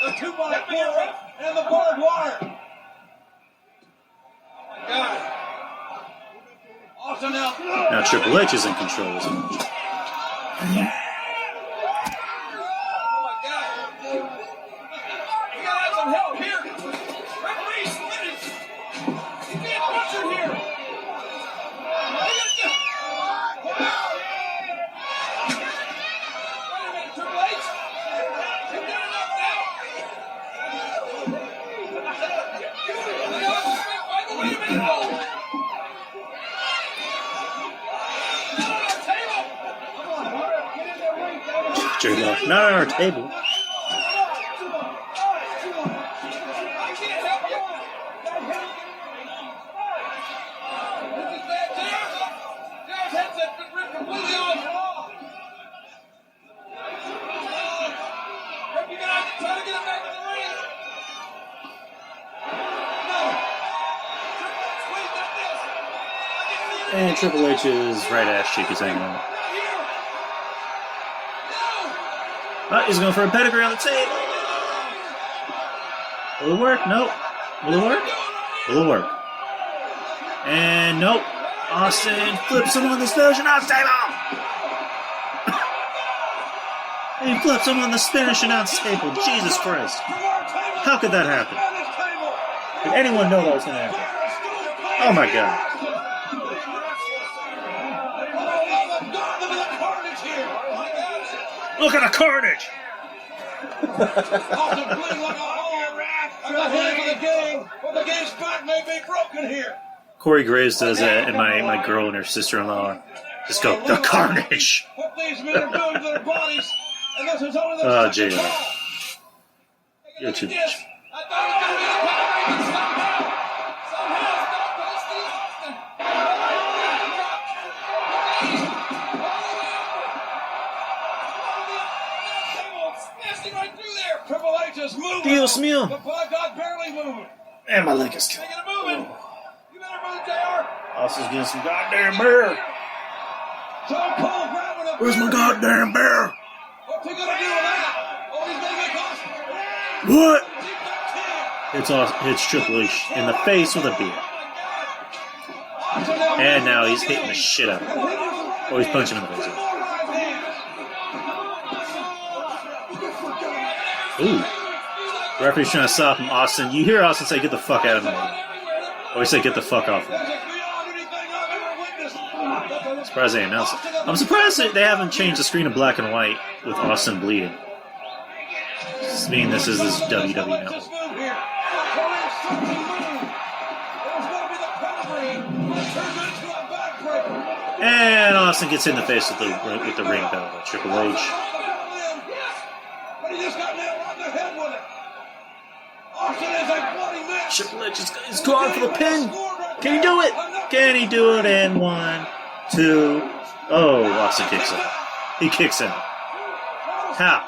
The 2x4 and the barbed wire. now Triple H is in control of this match. Oh my God! You gotta have some help here. Referee, finish. He's being butchered here. Wait a minute, Triple H. You've done enough now. Wait a minute. No. Not on our table. I can't help you. This is bad. JR's headset's been ripped completely off. You gotta try to get him back in the ring. No. Wait, not this. I can see it. And Triple H's right ass cheek is hanging out. Not here. No. Oh, he's going for a pedigree on the table. Will it work? Nope. Will it work? Will it work? And nope. Austin flips him on the finishing announce table. He flips him on the finishing announce table. Jesus Christ. How could that happen? Did anyone know that was going to happen? Oh my God. Look at the carnage. Austin bleeding like a whole rat. I'm the head of the game, but the game's back may be broken here. Corey Graves does that, and my girl and her sister-in-law just go, the carnage. What these men are doing to their bodies, and this is only Oh, their second JR. call. You're Look too at this. I thought it was going to be the pedigree, but somehow, Stone Cold Steve Austin. Smashing right through there. Triple H is moving. Dios mío. But by God, barely moving. And my leg is killed. Taking it moving. You better move, JR. Austin's getting some goddamn beer. Stone Cold grabbing a Where's my beer. goddamn beer? What's he gonna do with that? Oh, he's gonna get Austin. What? Deep back 10. It's Triple H in the face with a beer. And now he's hitting the shit out of him. Oh, he's punching him in the face. Ooh. The referee's trying to stop him. Austin, you hear Austin say, get the fuck out of me. Or he said, get the fuck off me. Surprised they announced it. I'm surprised that they haven't changed the screen to black and white with Austin bleeding. This means this is his WWE network. And Austin gets in the face with the ring bell by Triple H. But he just got nailed right in the head with it. Austin is a bloody mess. Triple H is going for the pin. Can he do it? Can he do it? And 1, 2. Oh, Austin kicks him. He kicks him. How?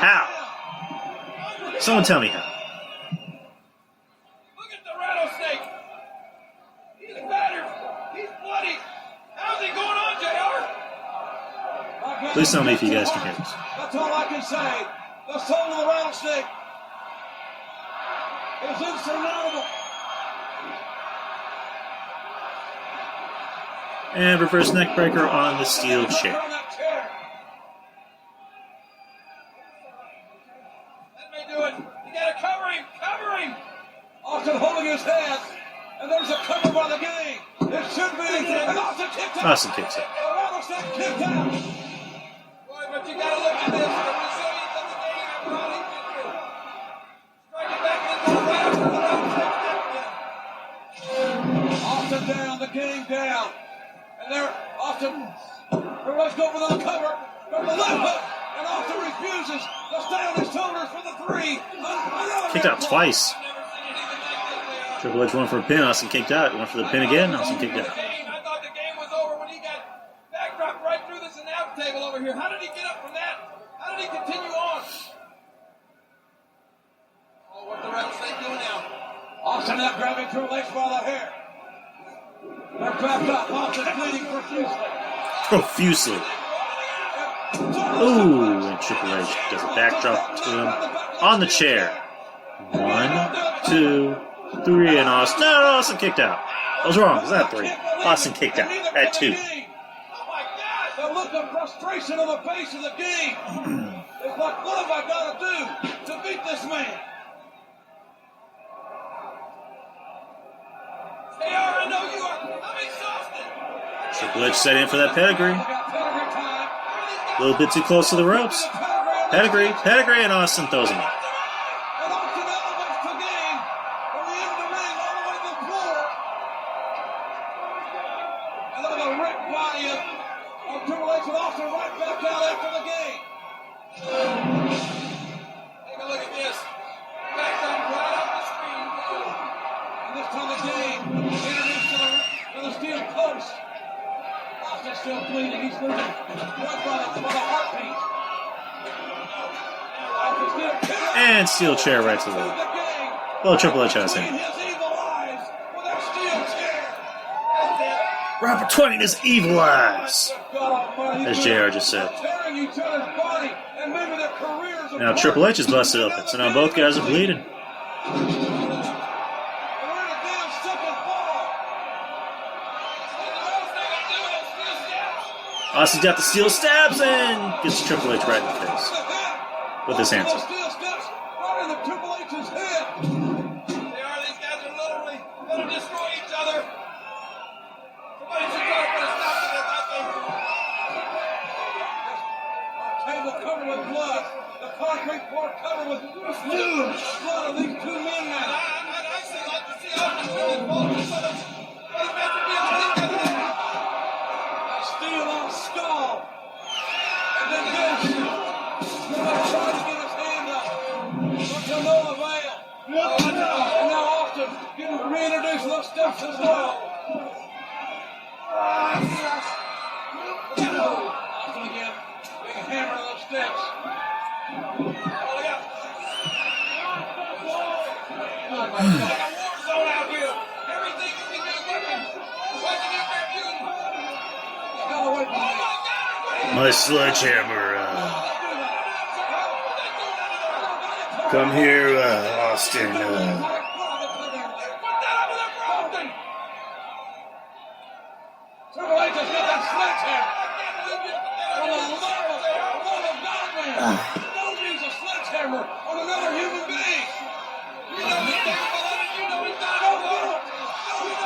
How? Someone tell me how. Look at the rattlesnake. He's battered. He's bloody. How's he going on, JR? Please tell me if you guys can hear this. That's all I can say. The soul of the rattlesnake is insurmountable. And reverse neck breaker on the steel chair. On that chair. That may do it. You gotta cover him. Cover him. Austin holding his head. And there's a cover by the game. It should be. And Austin kicked out. Austin kicks it. The rattlesnake kicked out. Boy, but you gotta look at this. The resilience of the game after all he's been through. Strike it back into the right after the rattlesnake. Austin down. The game down. And there, Austin, let's go for the cover from the left hook, and Austin refuses to stay on his shoulders for the 3. Kicked out twice. Triple H went for a pin. Austin kicked out. Went for the pin again. Austin kicked out. I thought the game was over when he got backdropped right through this announce table over here. How did he get up from that? How did he continue on? Oh, what the rattlesnake doing now? Austin now grabbing Triple H by the hair. They're backed up. Austin bleeding profusely. Profusely. Ooh, and Triple H does a backdrop to him on the chair. 1, 2, 3, and Austin. No, Austin kicked out. I was wrong. It was at 3. Austin kicked out at 2. frustration on the face of the game. It's like, what have I got to do to beat this man? They are, I know you are. I'm exhausted. Triple H set in for that pedigree. We got pedigree time. A little bit too close to the ropes. Pedigree, and Austin throws him up. And Austin elevates the game from the end of the ring all the way to the floor. And look at the ripped body of Triple H with Austin right back out after the game. Take a look at this. Back up right off the screen. And this time the game introduced to the steel post. Austin's still bleeding. He's losing blood by the heartbeat. And steel chair right to the wall. Well, Triple H has him. Robert Twain is evil eyes, as JR just said. Now Triple H is busted open, so now both guys are bleeding. Austin's got the steel stabs and gets Triple H right in the face with his hands up. Right in the Triple H's head. They are. These guys are literally going to destroy each other. Somebody should try to put a stop to this, I think. Table covered with blood. The concrete floor covered with huge blood of these two men now. I'd actually like to see Austin really fall to some of these men to be able to get this. A steel on skull. And then this. Tried to get his hand up, but to no avail. And now Austin getting reintroduced to those steps as well. Austin again, being hammered on those steps. Like a war zone out here. Everything you can do, what can you do? Hell away from me. My sledgehammer. Come here, Austin. Triple H has got that sledgehammer. From a love of God man. Don't use a sledgehammer on another human being. You know he's capable of it. You know he's got it.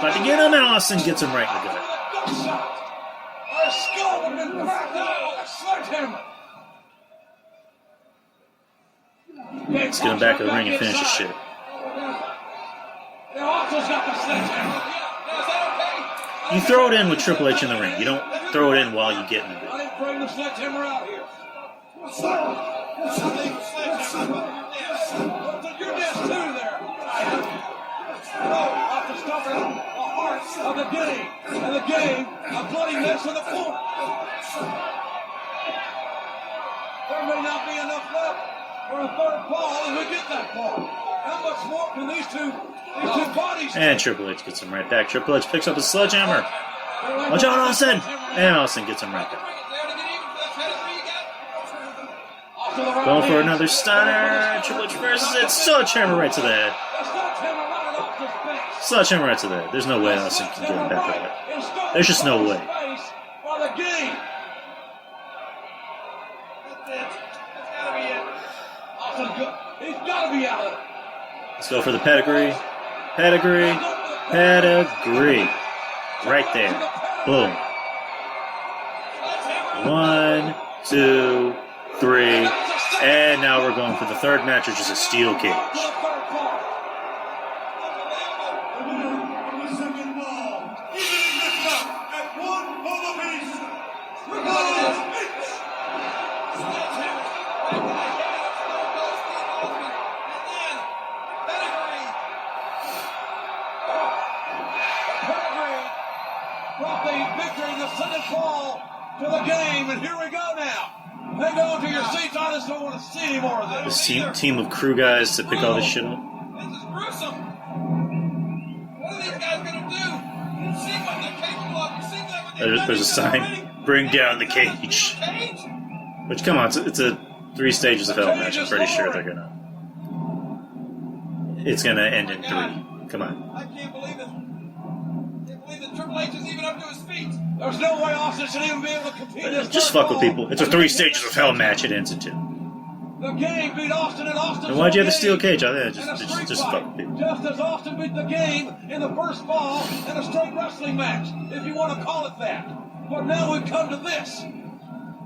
About to get him, and Austin gets him right in the gut. Our skull would have been cracked out with a sledgehammer. Let's get him back in the ring and finish his shit. Now Austin's got the sledgehammer. Now, is that okay? You throw it in with Triple H in the ring. You don't throw it in while you get in the ring. I didn't bring the sledgehammer out here. You're dead too there. Austin stopping the heart of the game. And the game, a bloody mess on the floor. There may not be enough left for a third ball if we get that ball. How much more can these two bodies And Triple H gets him right back. Triple H picks up his sledgehammer. Watch out, Austin! And Austin gets him right back. Going for another stunner. Triple H versus it. Sledgehammer right to the head. Sledgehammer right to the head. There's no way Austin can get him back with it. There's just no way. He's got to be out of it. Let's go for the pedigree. Pedigree. Right there. Boom. 1, 2, 3. And now we're going for the third match, which is a steel cage. Brought the victory, the second ball to the game, and here we go now. Hang on to your seats. I just don't want to see any more of this. This team of crew guys to pick all this shit up. This is gruesome. What are these guys going to do? You've seen what they're capable of. You've seen what they've done. There's a sign. Bring down the cage. Which, come on, it's a 3 stages of hell match. I'm pretty sure they're gonna. It's gonna end in 3. Come on. I can't believe it. I can't believe that Triple H is even up to his feet. There's no way Austin should even be able to compete. Just fuck with people. It's a 3 stages of hell match it ends into. The game beat Austin and Austin. And why'd you have the steel cage? I think just fuck with people. Just as Austin beat the game in the first fall in a straight wrestling match, if you want to call it that. But now we've come to this.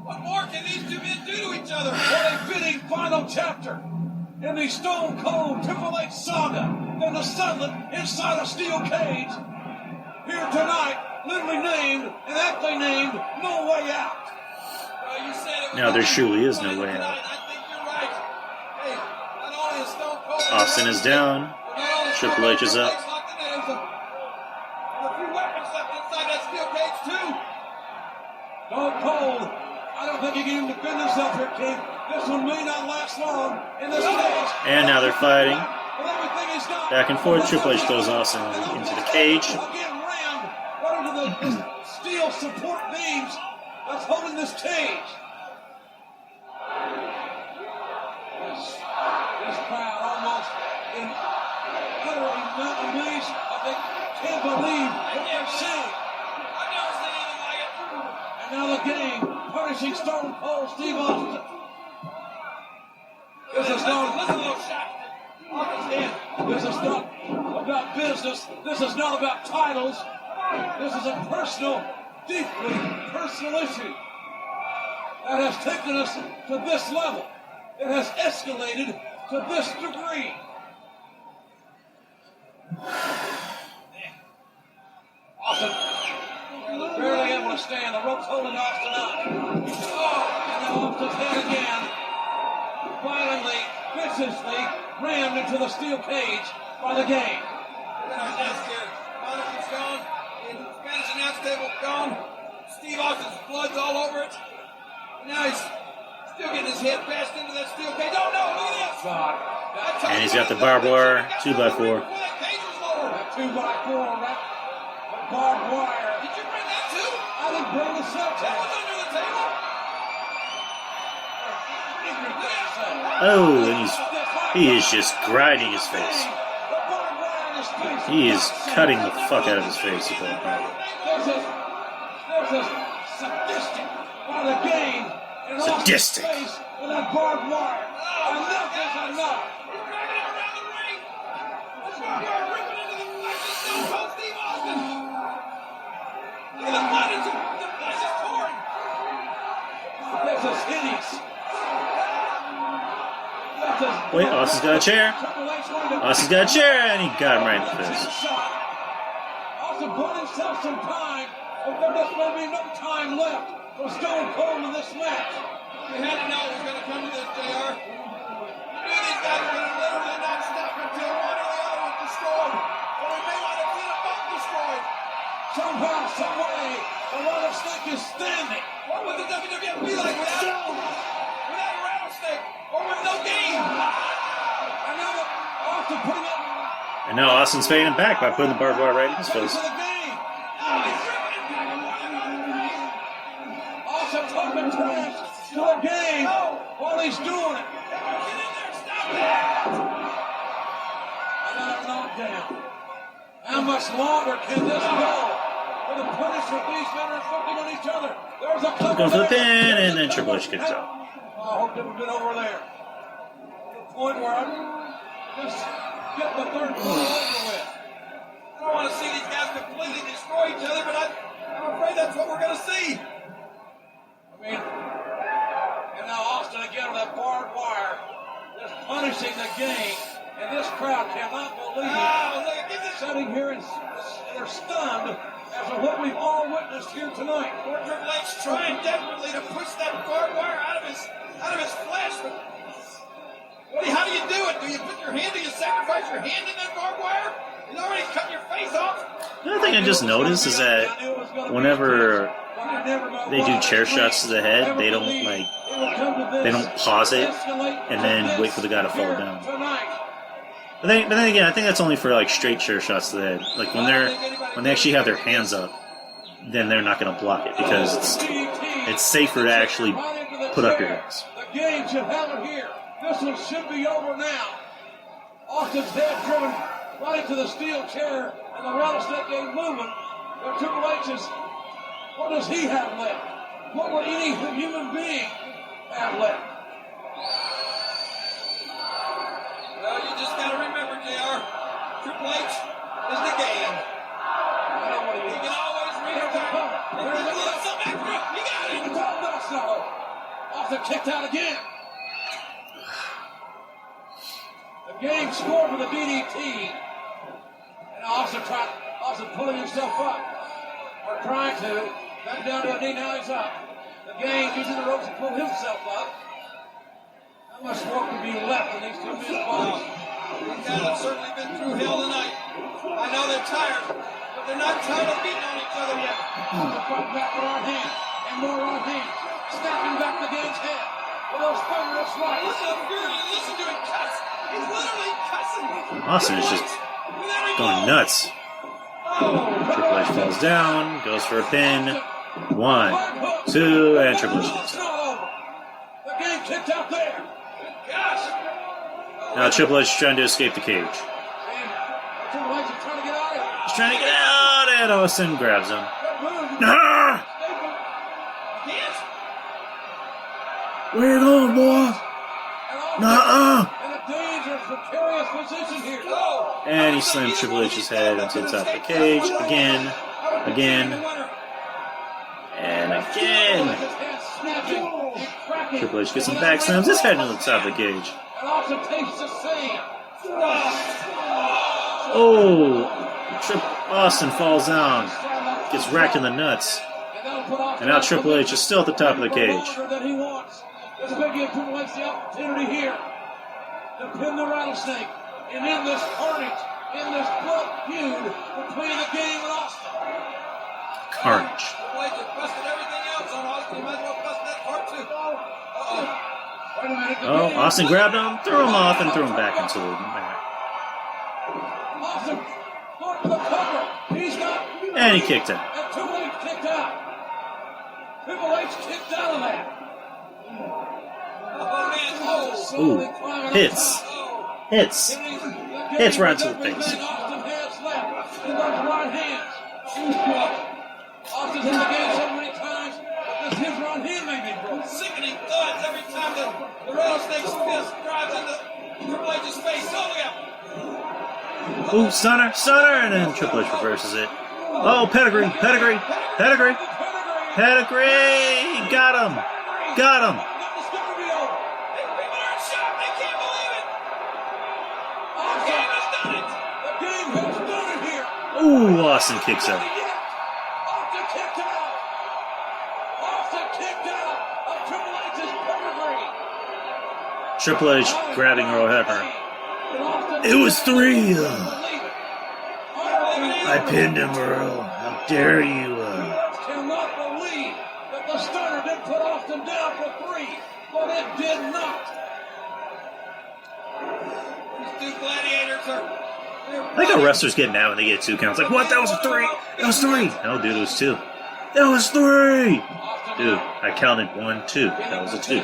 What more can these two men do to each other? What a fitting final chapter in the Stone Cold Triple H saga. Then the settlement inside a steel cage. Here tonight, literally named and aptly named No Way Out. You said it was Now there surely is no way out. I think you're right. Hey, not only is Stone Cold Austin is down. Triple H is up. There's a few weapons left inside that steel cage too. Stone Cold, I don't think he can even defend himself here, King. This one may not last long in this cage. And now they're fighting. With everything he's done, Back and forth. Triple H throws Austin into the cage. Again, rammed right into the steel support beams that's holding this cage. This crowd almost in utterly amazed. They can't believe what they're seeing. I've never seen anything like it. And now the game punishing Stone Cold Steve Austin. This is not about business. This is not about titles. This is a personal, deeply personal issue that has taken us to this level. It has escalated to this degree. Austin barely able to stand. The rope's holding Austin up. Oh, and now Austin's head again. Violently, viciously rammed into the steel cage by the game. Austin's gone. The Spanish announce table gone. Steve Austin's blood's all over it. And now he's still getting his head bashed into that steel cage. Oh no, look at this! God. And he's got the barbed wire 2x4. That 2x4, that barbed wire. Did you bring that too? I didn't bring the set. That was under the table. Oh, and he is just grinding his face. He is cutting the fuck out of his face with that barbed wire. There's a sadistic by the game. Sadistic. With that barbed wire. Enough is enough. He's dragging him around the ring. This barbed wire ripping into the flesh of Stone Cold Steve Austin. Look at the blood. The flesh is torn. This is hideous. Wait, Austin's got a chair. Austin's got a chair, and he got him right in the face. Austin bought himself some time, but there just may be no time left for Stone Cold in this match. We had to know it was going to come to this, JR. We knew these guys were going to literally not stop until one or the other was destroyed. Or we may want to see them both destroyed. Somehow, some way, the rattlesnake is standing. What would the WWF be like without a rattlesnake? Or with no game? And now Austin putting up. And now Austin's paying him back by putting the barbed wire right in his face. Austin talking trash to the game while he's doing it. Get in there, stop that! Another knockdown. How much longer can this go? For the punishment these men are inflicting on each other. There's a couple. Going for the pin, and then Triple H kicks out. I hope they've been over there. To the point where I'm just getting the third quarter over with. I don't want to see these guys completely destroy each other, but I'm afraid that's what we're going to see. I mean, and now Austin again with that barbed wire, just punishing the game, and this crowd cannot believe it. Sitting here and they're stunned as to what we've all witnessed here tonight. Poor Triple H trying desperately to push that barbed wire out of his flesh. But how do you do it? Do you put your hand? Do you sacrifice your hand in that barbed wire? You already cut your face off. Another thing I just noticed is that whenever they do chair shots to the head, they don't pause it and then wait for the guy to fall down. But then again, I think that's only for like straight chair shots to the head. Like when they actually have their hands up, then they're not going to block it because it's safer to actually put up your hands. The game should have it here. This one should be over now. Austin's head driven right into the steel chair, and the rattlesnake ain't moving. But Triple H is, what does he have left? What would any human being have left? Well, you just got to remember, JR, Triple H is the game. I know what he He is. can always Here's the reattach. cover. If Here's the there's something extra, you got it. It's all done, so. Austin kicked out again. The game scored for the DDT. And Austin pulling himself up. Or trying to. Back down to a knee, now he's up. The game using the ropes to pull himself up. How much work would be left in these two men's bodies? These guys have certainly been through hell tonight. I know they're tired, but they're not tired of beating on each other yet. Austin fighting back with right hand. And more right hands. Snapping back the game's head. With those thunderous rights. Listen to Fury, listen to him cuss. He's literally cussing. Austin is just With every going blow. nuts. Triple H falls down, goes for a pin. 1, 2, and Triple H It's not over. The game kicked out there. Gosh. Now Triple H is trying to escape the cage. And Triple H is trying to get out of here. He's trying to get out, and Austin grabs him. That move. Ah! Can't. Where you going, boy? And Austin Nuh-uh. in a dangerous, precarious position here. Oh. And he slams Triple H's head into the top of the cage again, again, and again. His head snapping and cracking. Triple H gets some back slams, his head into the top of the cage. And Austin takes the same. Oh, Austin falls down, gets racked in the nuts. And now Triple H is still at the top of the cage. That he wants. This may give Triple H the opportunity here to pin the rattlesnake and end this carnage, in this blood feud between the game and Austin. Carnage. Triple H has busted everything else on Austin. You might as well bust that part too. Uh-oh. Wait a minute. the Oh, game- Austin grabbed him, threw him off, and threw him back into the mat. Austin going for the cover. He's got. And he kicked him. And Triple H kicked out. Triple H kicked out of that. Oh, man. Oh. Slowly climbing up Hits. top. Hits. Hits right to the face. Austin has left in those right hands. Austin's in the game so many times that his right hand may be broken. Sickening thuds every time the rattlesnake's fist drives into Triple H's face. Oh, look out. Ooh, stunner, and then Triple H reverses it. Oh, pedigree. Pedigree. Pedigree. Got him. Got him. It's going to be over. These people are in shock. They can't believe it. The game has done it. The game has done it here. Ooh, Austin kicks out. Austin kicked out. Austin kicked out of Triple H's pedigree. Triple H grabbing Earl Hebner. It was 3. I pinned him, Earl. How dare you? Cannot believe that the stunner did put Austin down for 3, but it did not. These two gladiators are. I think how wrestlers get mad when they get 2 counts. Like, what? That was a 3. That was 3. No, dude, it was 2. That was 3. Dude, I counted 1, 2. That was a 2.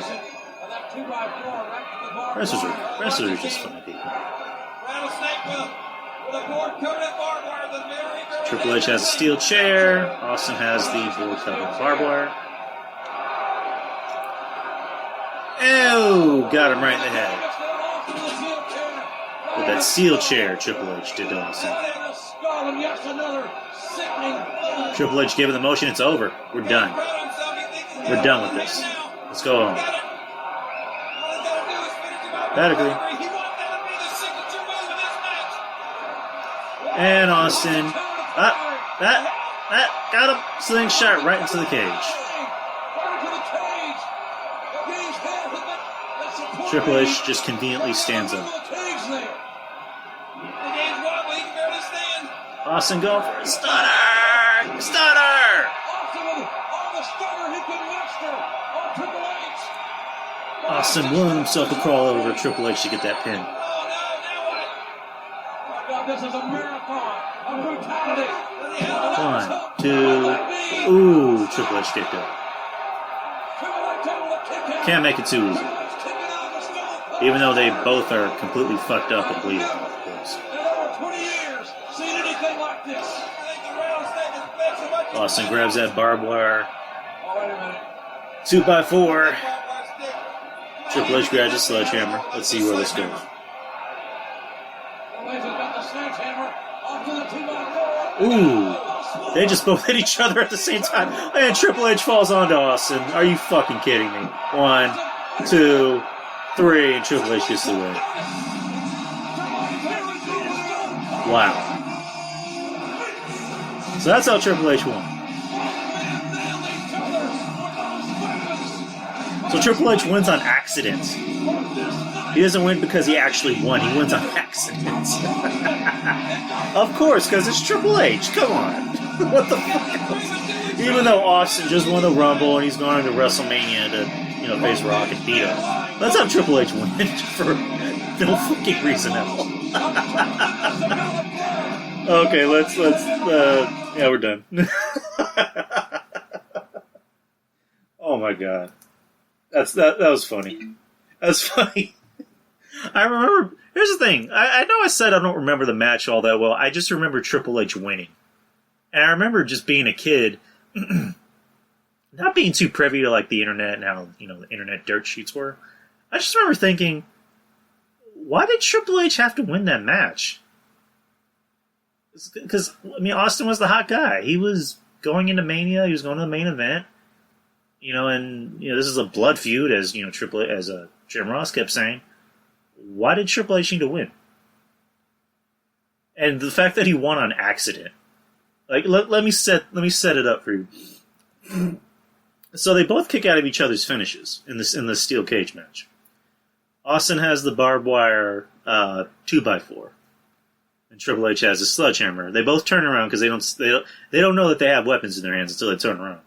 Wrestlers are just funny people. Rattlesnake with a board covered in barbed wire. The very, very Triple H has a steel chair. Austin has the board covered in barbed wire. Oh, got him right in the head. With that steel chair, Triple H did to Austin. Triple H gave it the motion. It's over. We're done. We're done with this. Let's go home. Pedigree. And Austin. That got him. Slingshot right into the cage. Triple H just conveniently stands up. Austin going for a stunner! Stunner! Austin willing himself to crawl over Triple H to get that pin. This is a marathon of brutality. 1, 2. Ooh, Triple H kicked out. Can't make it too easy. Even though they both are completely fucked up and bleeding all over the place. In over 20 years, seen anything like this. I think the rattlesnake is Austin grabs that barbed wire. 2x4. Triple H grabs a sledgehammer. Let's see where this goes. Ooh. They just both hit each other at the same time. And Triple H falls onto Austin. Are you fucking kidding me? 1, 2, 3, and Triple H gets the win. Wow. So that's how Triple H won. So Triple H wins on accident. He doesn't win because he actually won. He wins on accident. Of course, because it's Triple H. Come on. What the fuck? Even though Austin just won the Rumble and he's going to WrestleMania to, face Rock and beat him. Let's have Triple H win for no fucking reason at all. Okay, let's yeah, we're done. Oh my god. That was funny. That's funny. I remember, here's the thing. I know I said I don't remember the match all that well. I just remember Triple H winning. And I remember just being a kid, not being too privy to like the internet and how, the internet dirt sheets were. I just remember thinking, why did Triple H have to win that match? Because, Austin was the hot guy. He was going into Mania. He was going to the main event. This is a blood feud, as, Jim Ross kept saying. Why did Triple H need to win? And the fact that he won on accident. Like, let me set it up for you. So they both kick out of each other's finishes in the steel cage match. Austin has the barbed wire 2x4, and Triple H has a sledgehammer. They both turn around because they don't know that they have weapons in their hands until they turn around.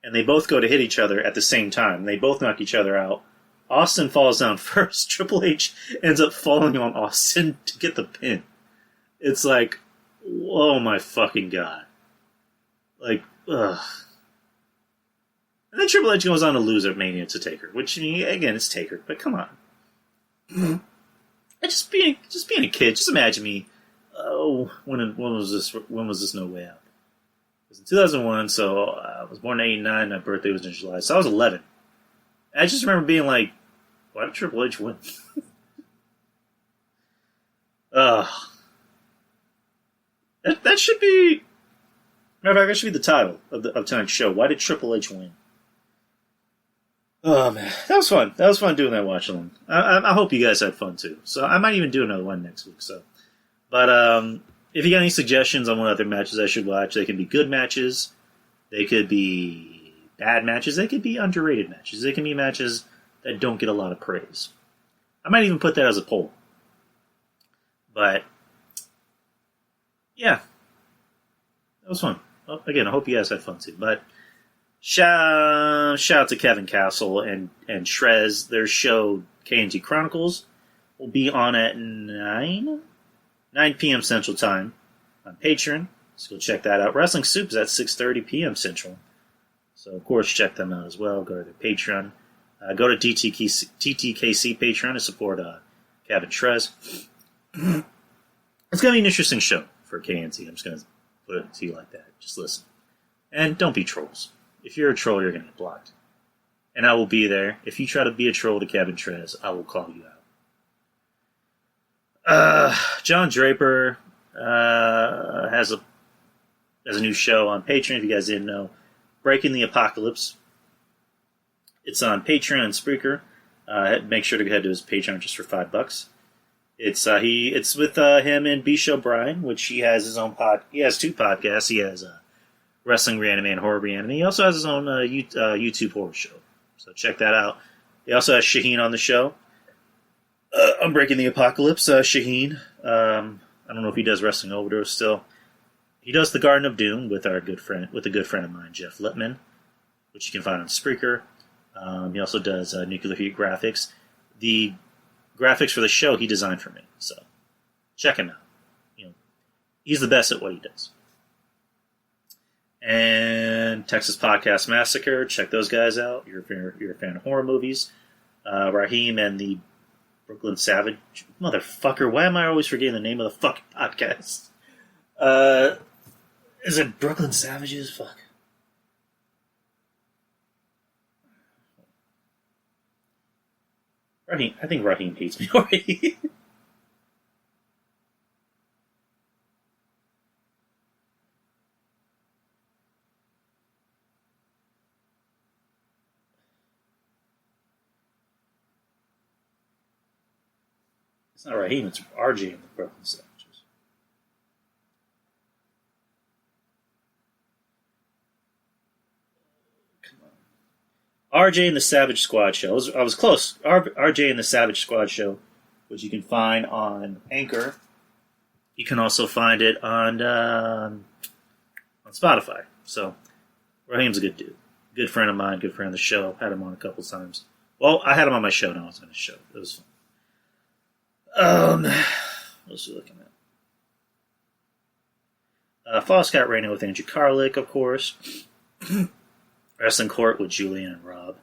And they both go to hit each other at the same time. They both knock each other out. Austin falls down first. Triple H ends up falling on Austin to get the pin. It's like, oh my fucking god. Like, ugh. And then Triple H goes on to lose at Mania to Taker, which, again, it's Taker, but come on. And just being a kid, just imagine me, when was this No Way Out? It was in 2001, so I was born in 89, my birthday was in July, so I was 11. I just remember being like, why did Triple H win? That should be... Matter of fact, that should be the title of tonight's show. Why did Triple H win? Oh, man. That was fun. That was fun doing that watch-along. I hope you guys had fun, too. So I might even do another one next week. But if you got any suggestions on what other matches I should watch, they can be good matches. They could be bad matches. They could be underrated matches. They can be matches that don't get a lot of praise. I might even put that as a poll. But, yeah. That was fun. Well, again, I hope you guys had fun, too. But shout out to Kevin Castle and Shrez. Their show, KNT Chronicles, will be on at 9 p.m. Central Time on Patreon. So go check that out. Wrestling Soup is at 6:30 p.m. Central. So, of course, check them out as well. Go to their Patreon. Go to TTKC Patreon to support Kevin Shrez. It's going to be an interesting show for KNT. I'm just going to put it to you like that. Just listen. And don't be trolls. If you're a troll, you're going to get blocked. And I will be there. If you try to be a troll to Kevin Shrez, I will call you out. John Draper has a new show on Patreon, if you guys didn't know. Breaking the Apocalypse. It's on Patreon and Spreaker. Make sure to head to his Patreon just for $5. It's with him and B-Show Brian, which he has his own He has two podcasts. He has Wrestling Reanime and Horror Reanime. He also has his own YouTube horror show. So check that out. He also has Shaheen on the show. I'm Breaking the Apocalypse. Shaheen. I don't know if he does Wrestling Overdose still. He does the Garden of Doom with a good friend of mine, Jeff Lippman, which you can find on Spreaker. He also does Nuclear Heat graphics. The graphics for the show he designed for me, so check him out. He's the best at what he does. And Texas Podcast Massacre, check those guys out. You're a fan of horror movies. Raheem and the Brooklyn Savage motherfucker. Why am I always forgetting the name of the fucking podcast? Is it Brooklyn Savages? Fuck. Raheem, I think Raheem hates me already. It's not Raheem, it's RJ and the Brooklyn Savages. RJ and the Savage Squad Show. I was close. RJ and the Savage Squad Show, which you can find on Anchor. You can also find it on Spotify. So, Raheem's a good dude. Good friend of mine, good friend of the show. Had him on a couple times. Well, I had him on my show, now I was on his show. It was fun. What else are we looking at? Fall Scott Radio with Andrew Carlick, of course. Wrestling Court with Julian and Rob.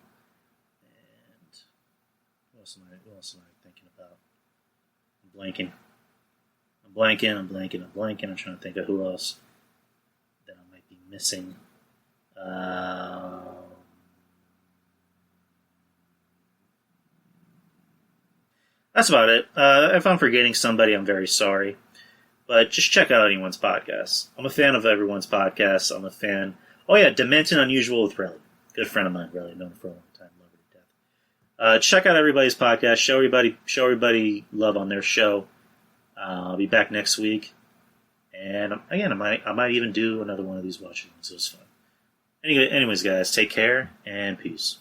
And what else am I thinking about? I'm blanking. I'm trying to think of who else that I might be missing. That's about it. If I'm forgetting somebody, I'm very sorry. But just check out anyone's podcast. I'm a fan of everyone's podcast. I'm a fan. Oh yeah, Dimension Unusual with Relly. Good friend of mine, Relly. Known him for a long time. Love her to death. Check out everybody's podcast. Show everybody love on their show. I'll be back next week. And again, I might even do another one of these watch alongs. It was fun. Anyways, guys, take care and peace.